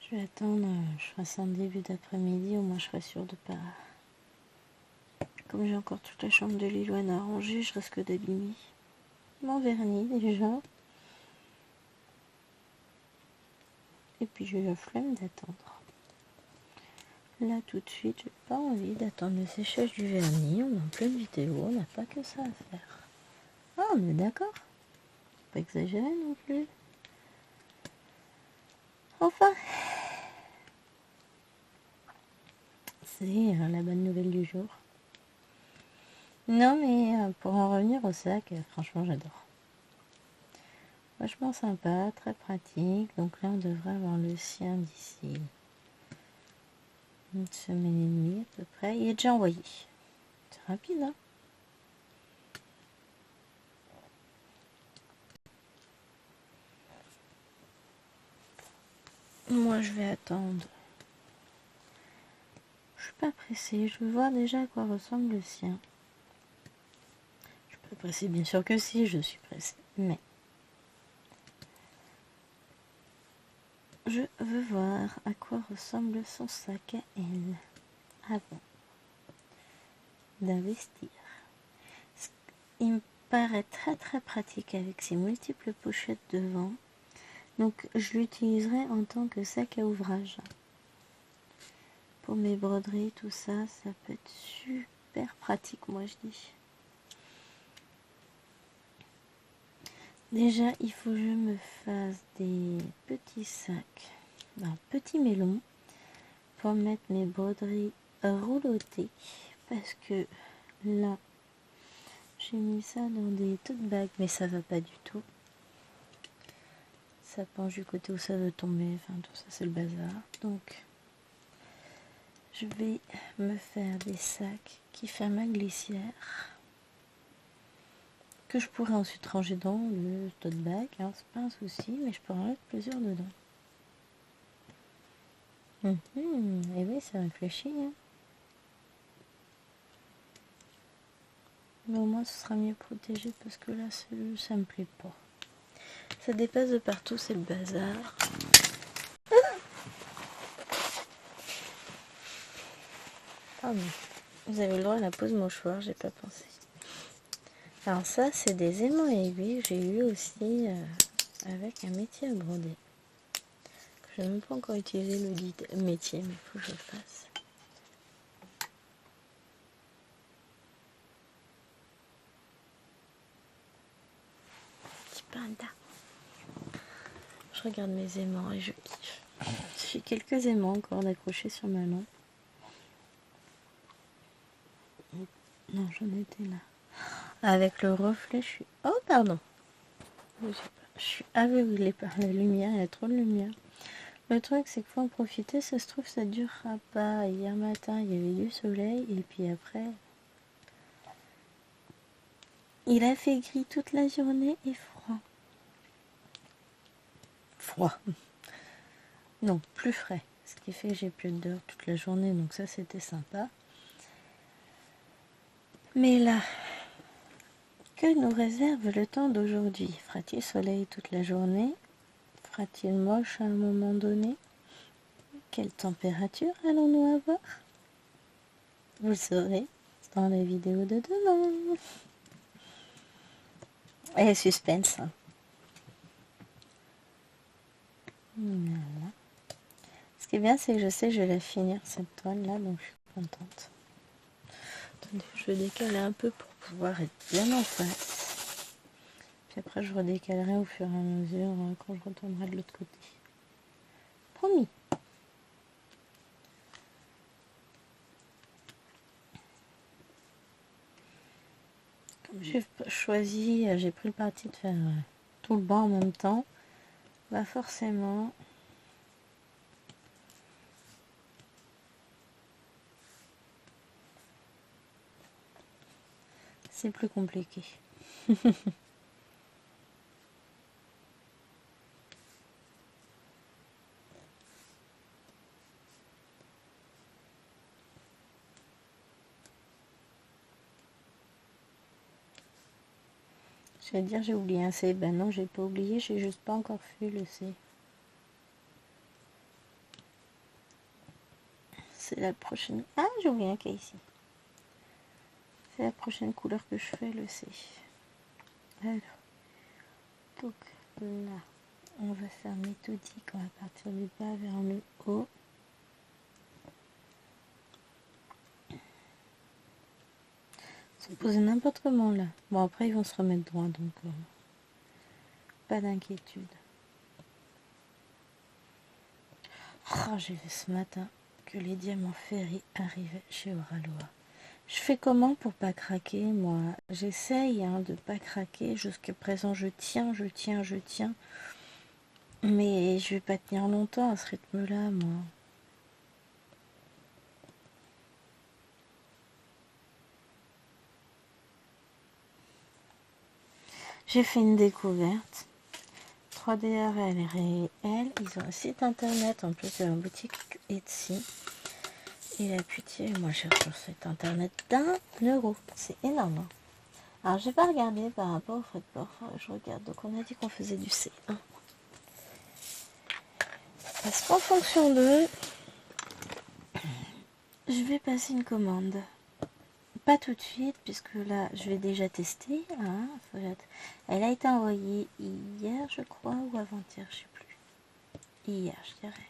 Je vais attendre, je ferai ça en début d'après-midi, au moins je serai sûre de pas... Comme j'ai encore toute la chambre de Liloine à ranger, je risque d'abîmer mon vernis déjà. Et puis j'ai la flemme d'attendre. Là tout de suite, j'ai pas envie d'attendre le séchage du vernis. On est en pleine vidéo, on n'a pas que ça à faire. Ah, on est d'accord. Pas exagéré non plus. Enfin, c'est la bonne nouvelle du jour. Non mais pour en revenir au sac, franchement j'adore. Vachement sympa, très pratique. Donc là on devrait avoir le sien d'ici une semaine et demie à peu près. Il est déjà envoyé. C'est rapide, hein. Moi je vais attendre. Je suis pas pressée. Je veux voir déjà à quoi ressemble le sien. Je suis pas pressée, bien sûr que si, je suis pressée. Mais je veux voir à quoi ressemble son sac à elle avant d'investir. Il me paraît très très pratique avec ses multiples pochettes devant. Donc je l'utiliserai en tant que sac à ouvrage. Pour mes broderies, tout ça, ça peut être super pratique, moi je dis. Déjà, il faut que je me fasse des petits sacs, un petit melon pour mettre mes broderies rouleautées. Parce que là, j'ai mis ça dans des tote bags, mais ça va pas du tout. Ça penche du côté où ça veut tomber, enfin tout ça c'est le bazar. Donc, je vais me faire des sacs qui ferment ma glissière. Que je pourrais ensuite ranger dans le tote bag, hein, c'est pas un souci, mais je pourrais en mettre plusieurs dedans. Et oui, ça réfléchit. Hein. Mais au moins, ce sera mieux protégé parce que là, ça me plaît pas. Ça dépasse de partout, c'est le bazar. Pardon. Vous avez le droit à la pause mouchoir, j'ai pas pensé. Alors ça, c'est des aimants aiguilles que j'ai eu aussi avec un métier à broder. Je n'ai même pas encore utilisé le dit métier, mais il faut que je le fasse. Petit panda. Je regarde mes aimants et je kiffe. J'ai quelques aimants encore d'accrocher sur ma lampe. Non, j'en étais là. Avec le reflet, je suis... Oh, pardon. Je suis aveuglée par la lumière, il y a trop de lumière. Le truc, c'est qu'il faut en profiter, ça se trouve, ça durera pas. Hier matin, il y avait du soleil, et puis après... Il a fait gris toute la journée et froid. Froid. Non, plus frais. Ce qui fait que j'ai plus dehors toute la journée, donc ça, c'était sympa. Mais là, que nous réserve le temps d'aujourd'hui? Fera-t-il soleil toute la journée? Fera-t-il moche à un moment donné? Quelle température allons-nous avoir? Vous le saurez dans la vidéo de demain. Et suspense. Voilà. Ce qui est bien, c'est que je sais que je vais la finir cette toile là, donc je suis contente. Attendez, je vais décaler un peu pour pouvoir être bien en face. Puis après, je redécalerai au fur et à mesure quand je retournerai de l'autre côté. Promis. Comme j'ai choisi, j'ai pris le parti de faire tout le banc en même temps, bah forcément, c'est plus compliqué. Je vais dire j'ai oublié un C. Ben non, j'ai pas oublié, j'ai juste pas encore fait le C. C'est la prochaine... Ah, j'ai oublié un K ici. C'est la prochaine couleur que je fais, le C. Alors, donc là, on va faire méthodique, on va partir du bas vers le haut. Ils sont posés n'importe comment là. Bon, après, ils vont se remettre droit, donc pas d'inquiétude. Oh, j'ai vu ce matin que les diamants ferrés arrivaient chez Oraloa. Je fais comment pour pas craquer, moi? J'essaye de pas craquer. Jusqu'à présent, je tiens. Mais je vais pas tenir longtemps à ce rythme-là, moi. J'ai fait une découverte. 3DRL et Réel, ils ont un site internet en plus de leur boutique Etsy. Et la pitié, moi j'ai sur site internet d'1 €. C'est énorme. Hein. Alors j'ai pas regardé par rapport au frais de port. Je regarde. Donc on a dit qu'on faisait du C1. Parce qu'en fonction d'eux, je vais passer une commande. Pas tout de suite, puisque là, je vais déjà tester. Hein. Elle a été envoyée hier, je crois, ou avant-hier, je sais plus. Hier, je dirais.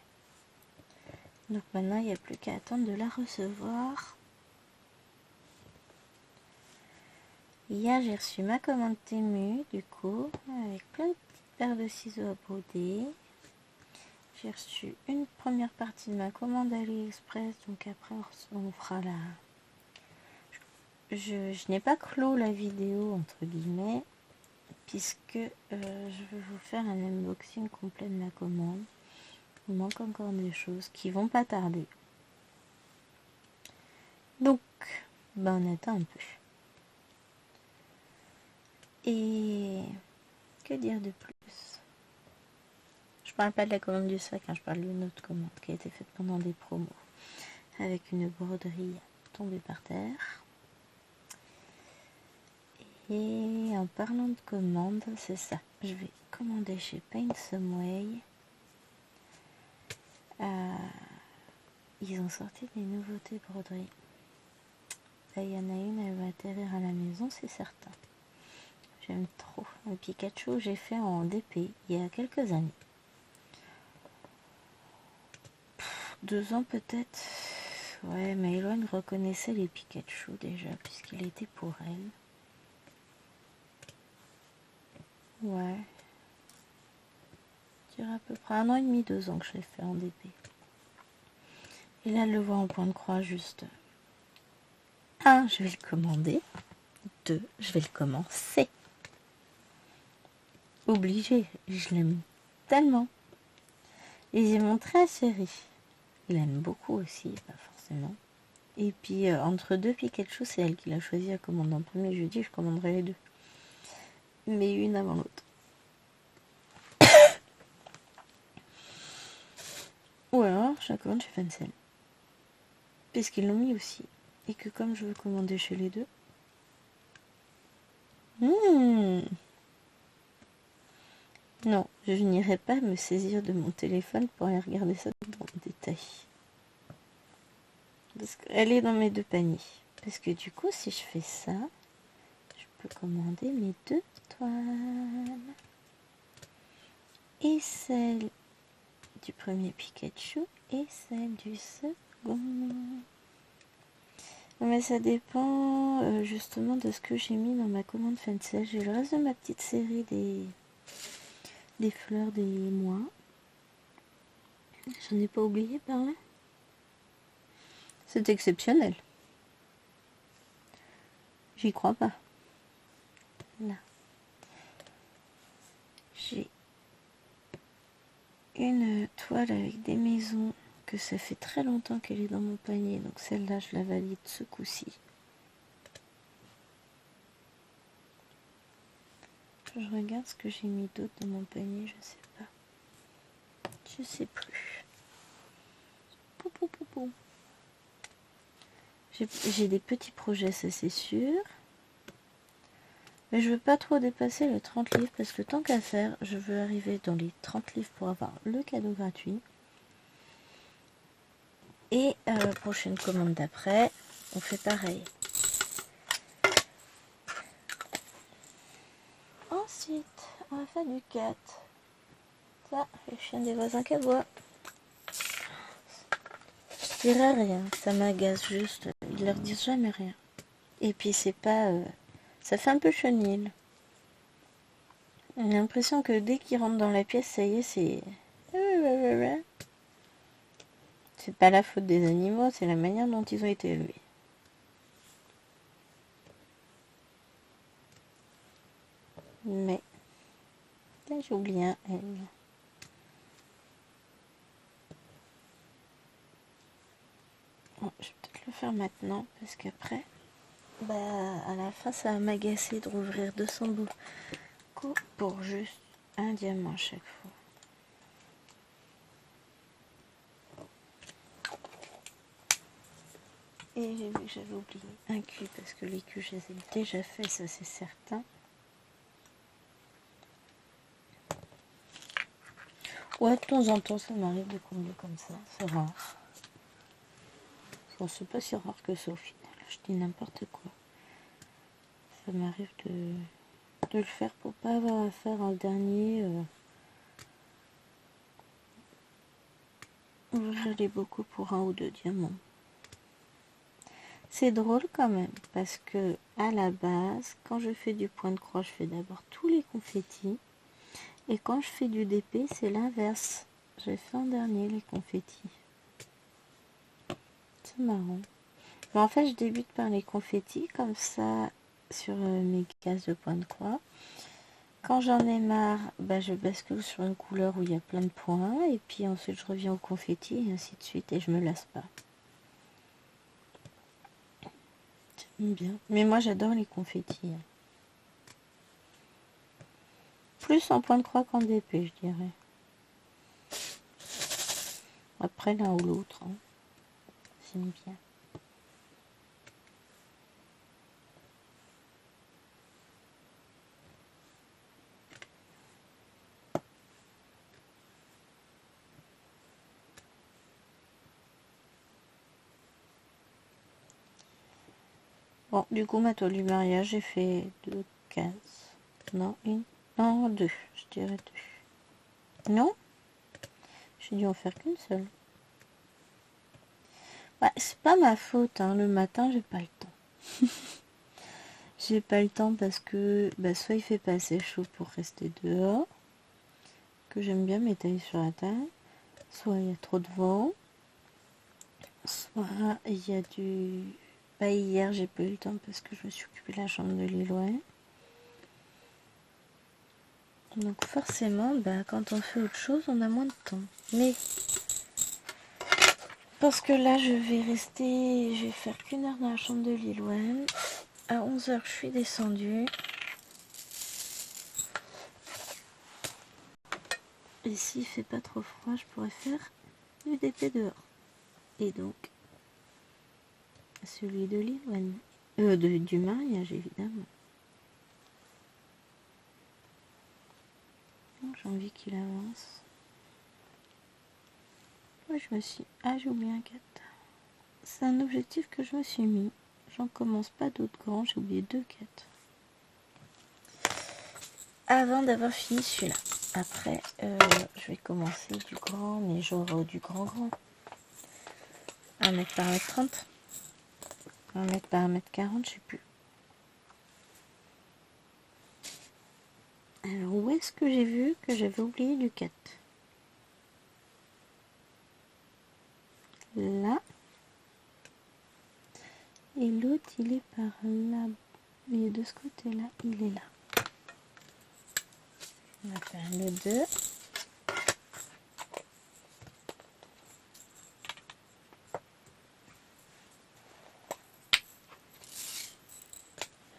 Donc maintenant, il n'y a plus qu'à attendre de la recevoir. Hier, j'ai reçu ma commande Temu, du coup, avec plein de petites paires de ciseaux à broder. J'ai reçu une première partie de ma commande AliExpress, donc après on fera la... Je n'ai pas clos la vidéo, entre guillemets, puisque je vais vous faire un unboxing complet de ma commande. Il manque encore des choses qui vont pas tarder. Donc, on attend un peu. Et que dire de plus? Je parle pas de la commande du sac, je parle d'une autre commande qui a été faite pendant des promos, avec une broderie tombée par terre. Et en parlant de commande, c'est ça. Je vais commander chez Paint Some Way. Ils ont sorti des nouveautés broderies. Il y en a une, elle va atterrir à la maison, c'est certain. J'aime trop. Un Pikachu, j'ai fait en DP il y a quelques années. 2 ans peut-être. Ouais, mais Eloane reconnaissait les Pikachu déjà, puisqu'il était pour elle. Ouais. Je dirais à peu près 1 an et demi, 2 ans que je l'ai fait en DP. Et là, elle le voit en point de croix juste. 1, je vais le commander. 2, je vais le commencer. Obligé, je l'aime tellement. Et j'ai montré à Chéri. Il aime beaucoup aussi, pas forcément. Et puis, entre 2 Pikachu, c'est elle qui l'a choisi à commander en premier. Je lui ai dit, je commanderai les 2. Mais une avant l'autre. Ou alors, je la commande chez Fancel. Puisqu'ils l'ont mis aussi. Et que comme je veux commander chez les deux... Non, je n'irai pas me saisir de mon téléphone pour aller regarder ça dans le détail. Parce qu'elle est dans mes 2 paniers. Parce que du coup, si je fais ça, je peux commander mes 2 toiles. Et celle du premier Pikachu et celle du second. Mais ça dépend justement de ce que j'ai mis dans ma commande Fancel. J'ai le reste de ma petite série des fleurs des mois. J'en ai pas oublié par là. C'est exceptionnel. J'y crois pas. Là. J'ai une toile avec des maisons que ça fait très longtemps qu'elle est dans mon panier. Donc celle-là, je la valide ce coup-ci. Je regarde ce que j'ai mis d'autre dans mon panier, je sais pas. Je sais plus. J'ai des petits projets, ça c'est sûr. Mais je veux pas trop dépasser les 30 livres parce que tant qu'à faire, je veux arriver dans les 30 livres pour avoir le cadeau gratuit. Et prochaine commande d'après, on fait pareil. Ensuite, on va faire du 4. Ça, les chiens des voisins qui aboient. Je dirais rien, ça m'agace juste. Ils leur disent jamais rien. Et puis c'est pas... ça fait un peu chenille. J'ai l'impression que dès qu'ils rentrent dans la pièce, ça y est, c'est... C'est pas la faute des animaux, c'est la manière dont ils ont été élevés. Mais... là, j'ai oublié un L. Bon, je vais peut-être le faire maintenant, parce qu'après... à la fin, ça va m'agacer de rouvrir 200 bocaux pour juste un diamant à chaque fois. Et j'ai vu que j'avais oublié un cul, parce que les culs, je les ai déjà fait, ça c'est certain. Ouais, de temps en temps, ça m'arrive de combler comme ça, c'est rare. Bon, c'est pas si rare que ça au final, je dis n'importe quoi. Ça m'arrive de le faire pour pas avoir à faire un dernier où j'allais beaucoup pour 1 ou 2 diamants. C'est drôle quand même, parce que à la base, quand je fais du point de croix, je fais d'abord tous les confettis. Et quand je fais du DP, c'est l'inverse. Je fais en dernier les confettis. C'est marrant. Mais en fait, je débute par les confettis, comme ça, sur mes cases de point de croix. Quand j'en ai marre, bah, je bascule sur une couleur où il y a plein de points. Et puis ensuite, je reviens au confetti, et ainsi de suite. Et je me lasse pas. J'aime bien. Mais moi, j'adore les confettis. Plus en point de croix qu'en DP, je dirais. Après, l'un ou l'autre. Hein. J'aime bien. Bon, du coup, ma toile du mariage, j'ai fait 2 cases. Non, une. Non, 2. Je dirais 2. Non, j'ai dû en faire qu'une seule. Bah, c'est pas ma faute, hein. Le matin, j'ai pas le temps. J'ai pas le temps parce que bah, soit il fait pas assez chaud pour rester dehors, que j'aime bien m'étaler sur la table, soit il y a trop de vent, soit il y a du... Bah, hier, j'ai pas eu le temps parce que je me suis occupée de la chambre de Liloy. Donc forcément, bah, quand on fait autre chose, on a moins de temps. Mais parce que là, je vais faire qu'une heure dans la chambre de Liloy. À 11h, je suis descendue. Et s'il fait pas trop froid, je pourrais faire du DP dehors. Et donc, celui de Liloy. Du mariage, évidemment. J'ai envie qu'il avance. Moi, je me suis... Ah, j'ai oublié un 4. C'est un objectif que je me suis mis. J'en commence pas d'autres grands. J'ai oublié 2 4. Avant d'avoir fini celui-là. Après, je vais commencer du grand, mais genre du grand. 1 mètre par 1m30. 1 mètre par 1m40, je sais plus. Alors, où est-ce que j'ai vu que j'avais oublié du 4? Là. Et l'autre, il est par là. Il est de ce côté-là. Il est là. On va faire le 2.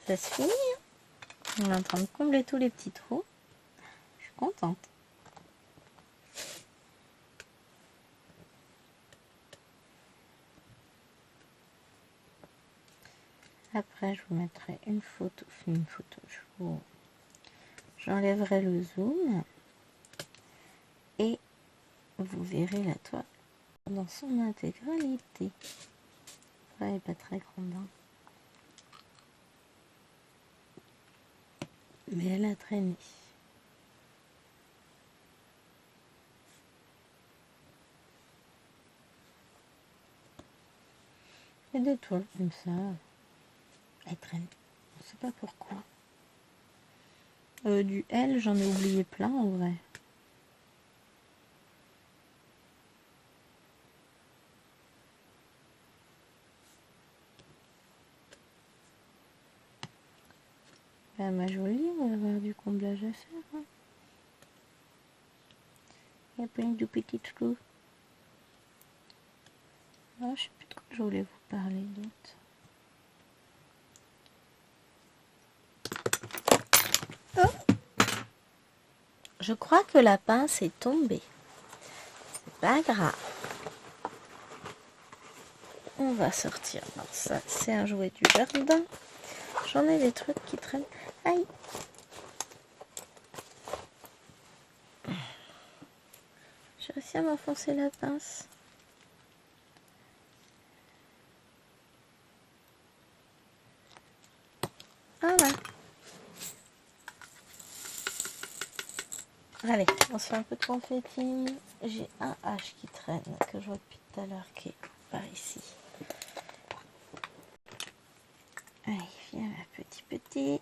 Ça se finit. Hein. On est en train de combler tous les petits trous. Je suis contente. Après, je vous mettrai une photo. J'enlèverai le zoom. Et vous verrez la toile dans son intégralité. Elle n'est pas très grande. Hein. Mais elle a traîné. Il y a des toiles comme ça. Elle traîne. On ne sait pas pourquoi. Du L, j'en ai oublié plein en vrai. Ben, ma jolie, on va avoir du comblage à faire. Hein. Il y a plein de petits trous. Ah, je sais plus de quoi je voulais vous parler d'autre. Oh, je crois que la pince est tombée. C'est pas grave. On va sortir. Non, ça, c'est un jouet du jardin. J'en ai des trucs qui traînent. Aïe! J'ai réussi à m'enfoncer la pince. Voilà. Allez, on se fait un peu de confetti. J'ai un H qui traîne, que je vois depuis tout à l'heure, qui est par ici. Allez, viens là, petit petit.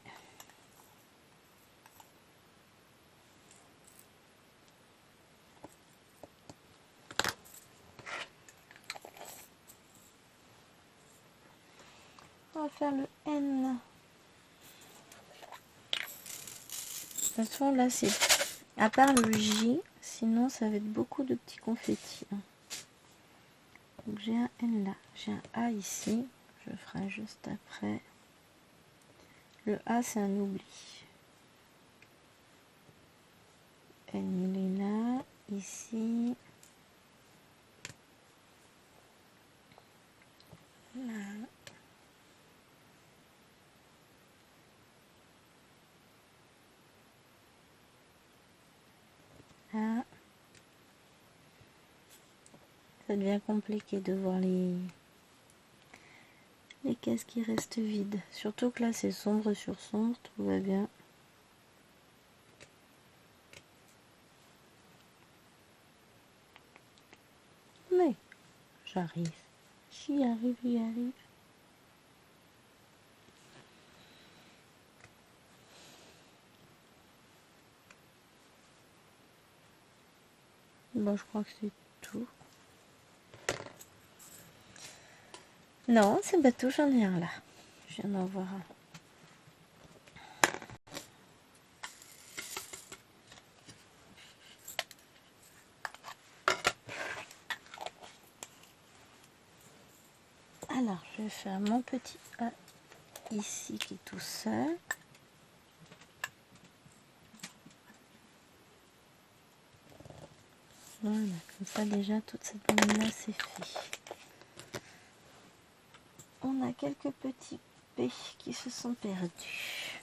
On va faire le N. De toute façon, là, c'est à part le J, sinon ça va être beaucoup de petits confettis. Donc j'ai un N là, j'ai un A ici, je ferai juste après. Le A, c'est un oubli. N, il est là, ici. Là. Là. Ça devient compliqué de voir les cases qui restent vides. Surtout que là, c'est sombre sur sombre, tout va bien. Mais j'arrive. J'y arrive, j'y arrive. Bon, je crois que c'est tout. Non, c'est bateau, j'en ai un là. Je viens d'en voir un. Alors, je vais faire mon petit A ici qui est tout seul. Voilà, comme ça déjà toute cette bande là c'est fait. On a quelques petits P qui se sont perdus.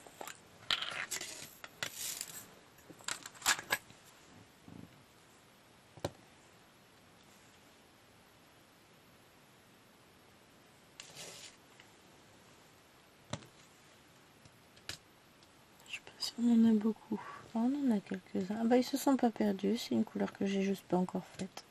Je sais pas si on en a beaucoup. On en a quelques-uns. Ah bah ils se sont pas perdus, c'est une couleur que j'ai juste pas encore faite.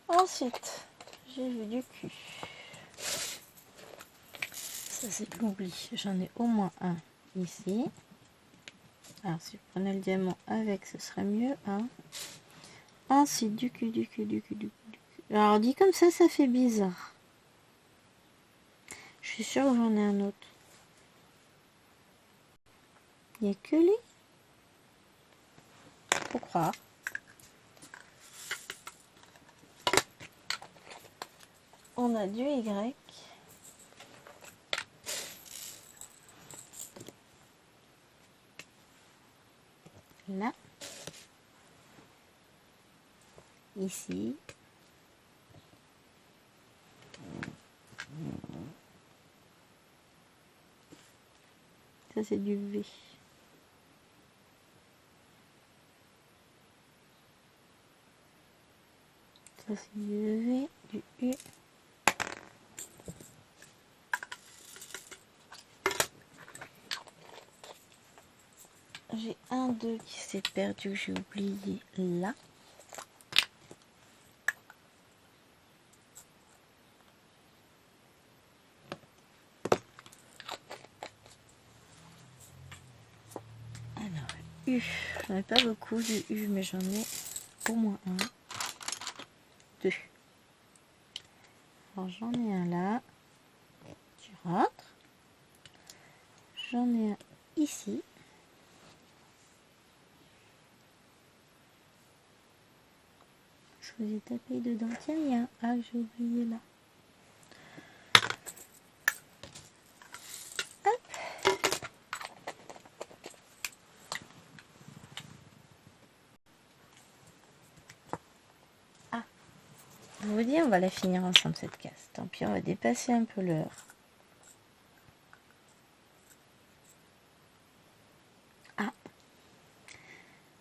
Ensuite, j'ai vu du cul. Ça c'est de l'oubli. J'en ai au moins un ici. Alors si je prenais le diamant avec, ce serait mieux. Hein. Ensuite, du cul, du cul, du cul, du cul, du cul. Alors dit comme ça fait bizarre. Je suis sûre que j'en ai un autre. Il n'y a que lui. Faut croire. On a du Y. Là. Ici. Ça c'est du V. Ça c'est du V, du U. J'ai un 2 qui s'est perdu, que j'ai oublié là. Alors, U. J'en ai pas beaucoup du U, mais j'en ai au moins un. 2. Alors j'en ai un là. Tu rentres. J'en ai un ici. Je vous ai tapé dedans. Tiens, il y a un A que j'ai oublié là. Hop. Ah. Je vous dis, on va la finir ensemble cette case. Tant pis, on va dépasser un peu l'heure. Ah.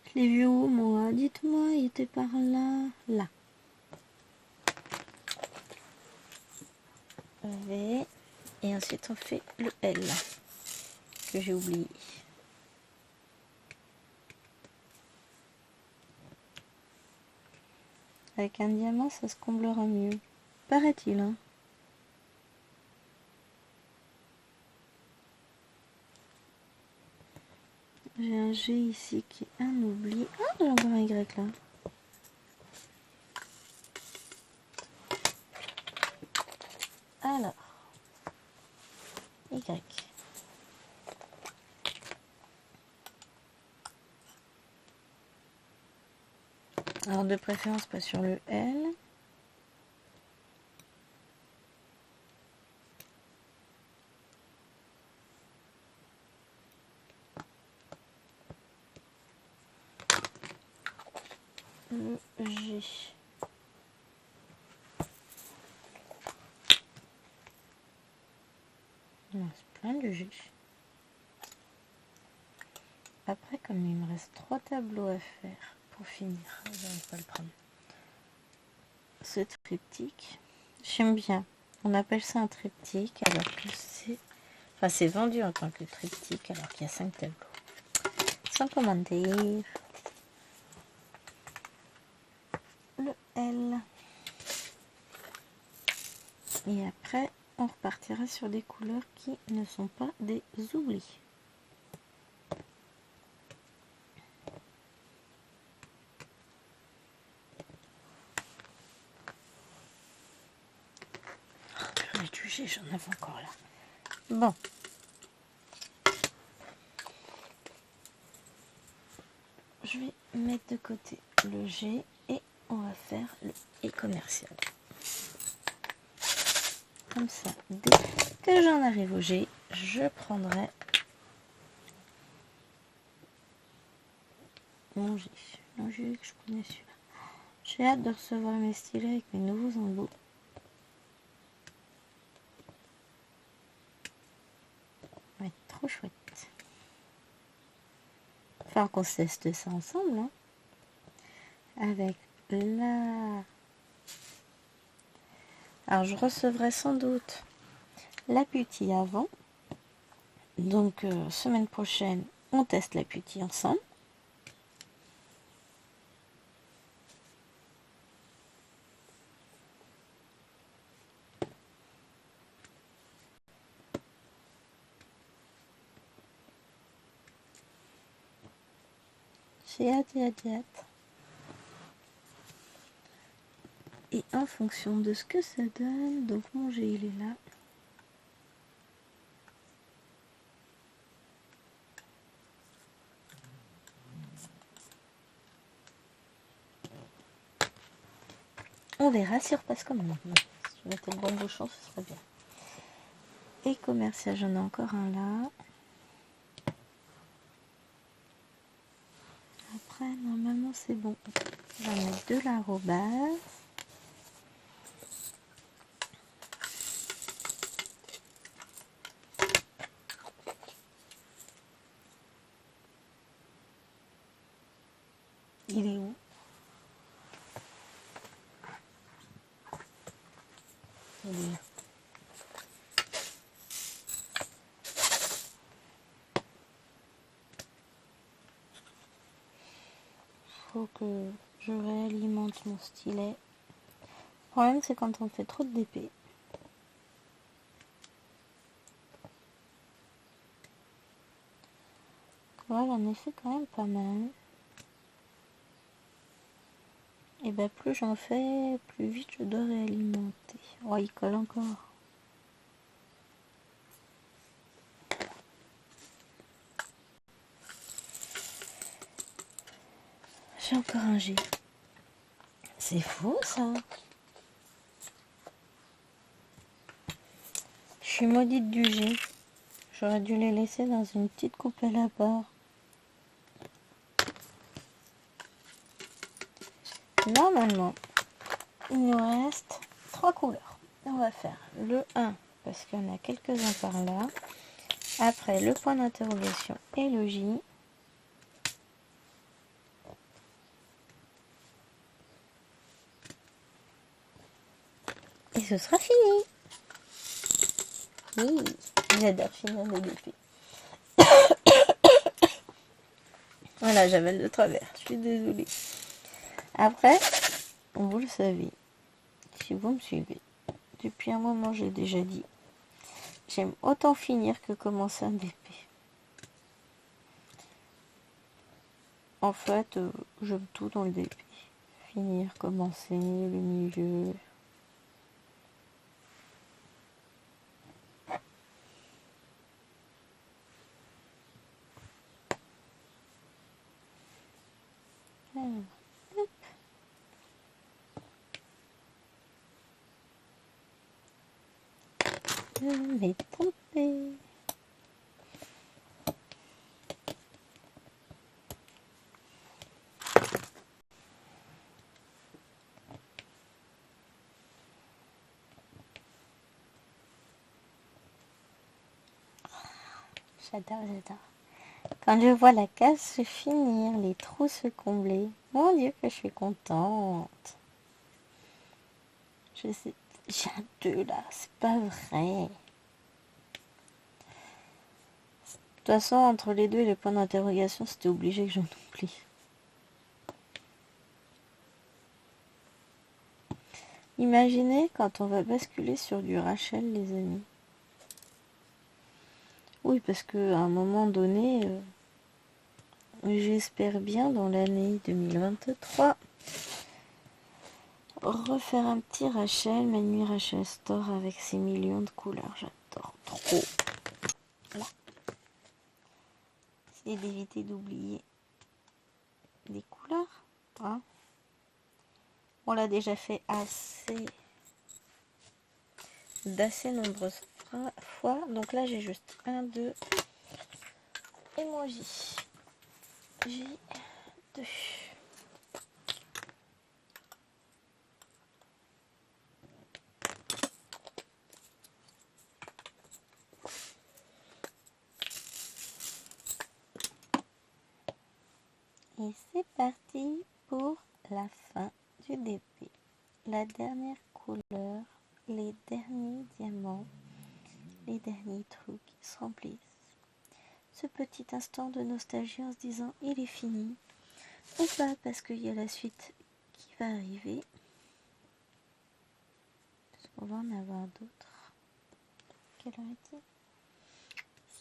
Je l'ai vu où moi? Dites-moi, il était par là. Là. V. Et ensuite on fait le L que j'ai oublié. Avec un diamant, ça se comblera mieux. Paraît-il, hein. J'ai un G ici qui est un oubli. Ah, j'ai encore un Y là. Alors, Y. Alors de préférence pas sur le L. Le G. Non, c'est plein de G. Après, comme il me reste 3 tableaux à faire pour finir, je vais pas le prendre. Ce triptyque, j'aime bien. On appelle ça un triptyque alors que c'est... Enfin, c'est vendu en tant que triptyque alors qu'il y a 5 tableaux. Sans commentaire. Le L. Et après, on repartira sur des couleurs qui ne sont pas des oublis. Du G, j'en avais encore là. Bon. Je vais mettre de côté le G et on va faire le E commercial. Comme ça, dès que j'en arrive au G, je prendrai mon G. Mon G que je connais celui-là. J'ai hâte de recevoir mes stylets avec mes nouveaux embouts. Ça va être trop chouette. Il va falloir qu'on teste ça ensemble. Hein. Avec la... Alors je recevrai sans doute la putty avant. Donc semaine prochaine, on teste la putty ensemble. J'ai hâte, j'ai hâte, j'ai hâte. Et en fonction de ce que ça donne, donc mon G il est là. On verra si on repasse comme moi. Si je mettais le bon bouchon, ce serait bien. Et commercial, j'en ai encore un là. Après, normalement, c'est bon. On va mettre de l'arrobase. Il est où? Il est là. Faut que je réalimente mon stylet. Le problème, c'est quand on fait trop de DP. Voilà, j'en ai fait quand même pas mal. Et bien, plus j'en fais, plus vite je dois réalimenter. Oh, il colle encore. J'ai encore un G. C'est fou, ça. Je suis maudite du G. J'aurais dû les laisser dans une petite coupelle à part. Normalement, il nous reste 3 couleurs. On va faire le 1 parce qu'il y en a quelques-uns par là. Après, le point d'interrogation et le J. Et ce sera fini. Oui, j'adore finir les DP. Voilà, j'avale de travers, je suis désolée. Après, vous le savez, si vous me suivez, depuis un moment j'ai déjà dit, j'aime autant finir que commencer un DP. En fait, j'aime tout dans le DP. Finir, commencer, le milieu. Alors, hop. Je vais tromper. J'adore. Quand je vois la case se finir, les trous se combler, mon Dieu que je suis contente. Je sais, j'ai un 2 là, c'est pas vrai. De toute façon, entre les deux et les points d'interrogation, c'était obligé que j'en oublie. Imaginez quand on va basculer sur du Rachel, les amis. Oui, parce qu'à un moment donné, j'espère bien dans l'année 2023 refaire un petit Rachel, ma nuit Rachel Store avec ses millions de couleurs. J'adore trop. Voilà. C'est d'éviter d'oublier des couleurs. Hein. On l'a déjà fait d'assez nombreuses fois. Donc là, j'ai juste 1, 2 emojis. J'ai 2. Et c'est parti pour la fin du DP. La dernière couleur, les derniers diamants, les derniers trucs se remplissent. Ce petit instant de nostalgie en se disant il est fini. Ou pas parce qu'il y a la suite qui va arriver. Parce qu'on va en avoir d'autres. Quelle heure est-il?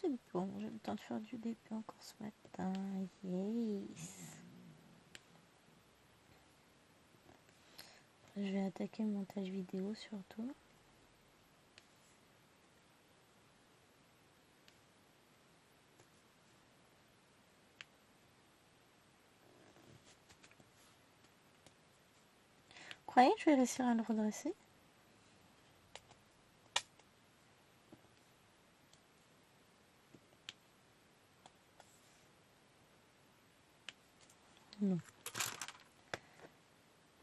C'est bon, j'ai le temps de faire du DP encore ce matin. Yes. Je vais attaquer le montage vidéo surtout. Vous croyez que je vais réussir à le redresser? Non.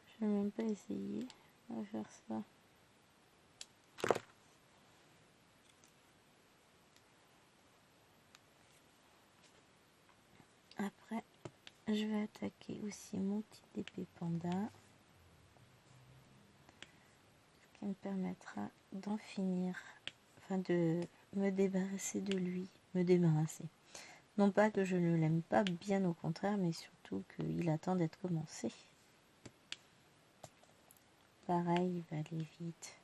Je vais même pas essayer. On va faire ça. Après, je vais attaquer aussi mon petit DP panda. Ce qui me permettra d'en finir. Enfin, de me débarrasser de lui. Me débarrasser. Non pas que je ne l'aime pas, bien au contraire, mais surtout qu'il attend d'être commencé. Pareil, il va aller vite.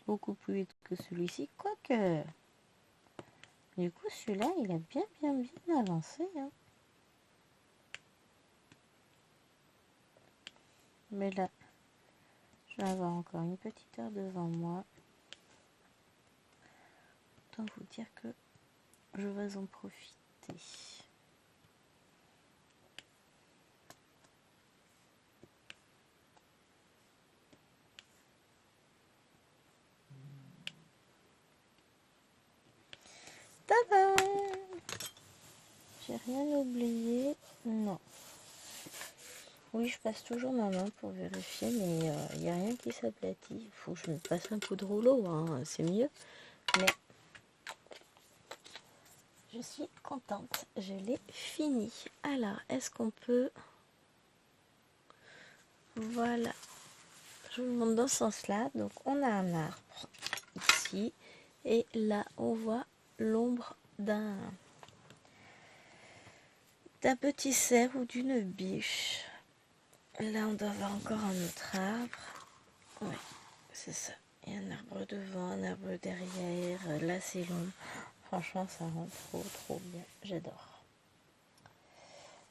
Beaucoup plus vite que celui-ci, quoique... Du coup, celui-là, il a bien avancé. Hein. Mais là, je vais avoir encore une petite heure devant moi. Autant vous dire que je vais en profiter. Tada! J'ai rien oublié. Non. Oui, je passe toujours ma main pour vérifier, mais il n'y a rien qui s'aplatit. Il faut que je me passe un coup de rouleau, hein, c'est mieux. Mais je suis contente, je l'ai fini. Alors, est-ce qu'on peut... Voilà. Je vous montre dans ce sens-là. Donc, on a un arbre ici. Et là, on voit l'ombre d'un petit cerf ou d'une biche. Là, on doit avoir encore un autre arbre. Oui, c'est ça. Il y a un arbre devant, un arbre derrière. Là, c'est l'ombre. Franchement, ça rend trop, trop bien. J'adore.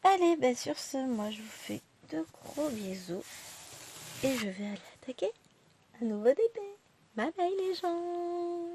Allez, ben sur ce, moi, je vous fais de gros bisous. Et je vais aller attaquer un nouveau bébé. Bye bye les gens.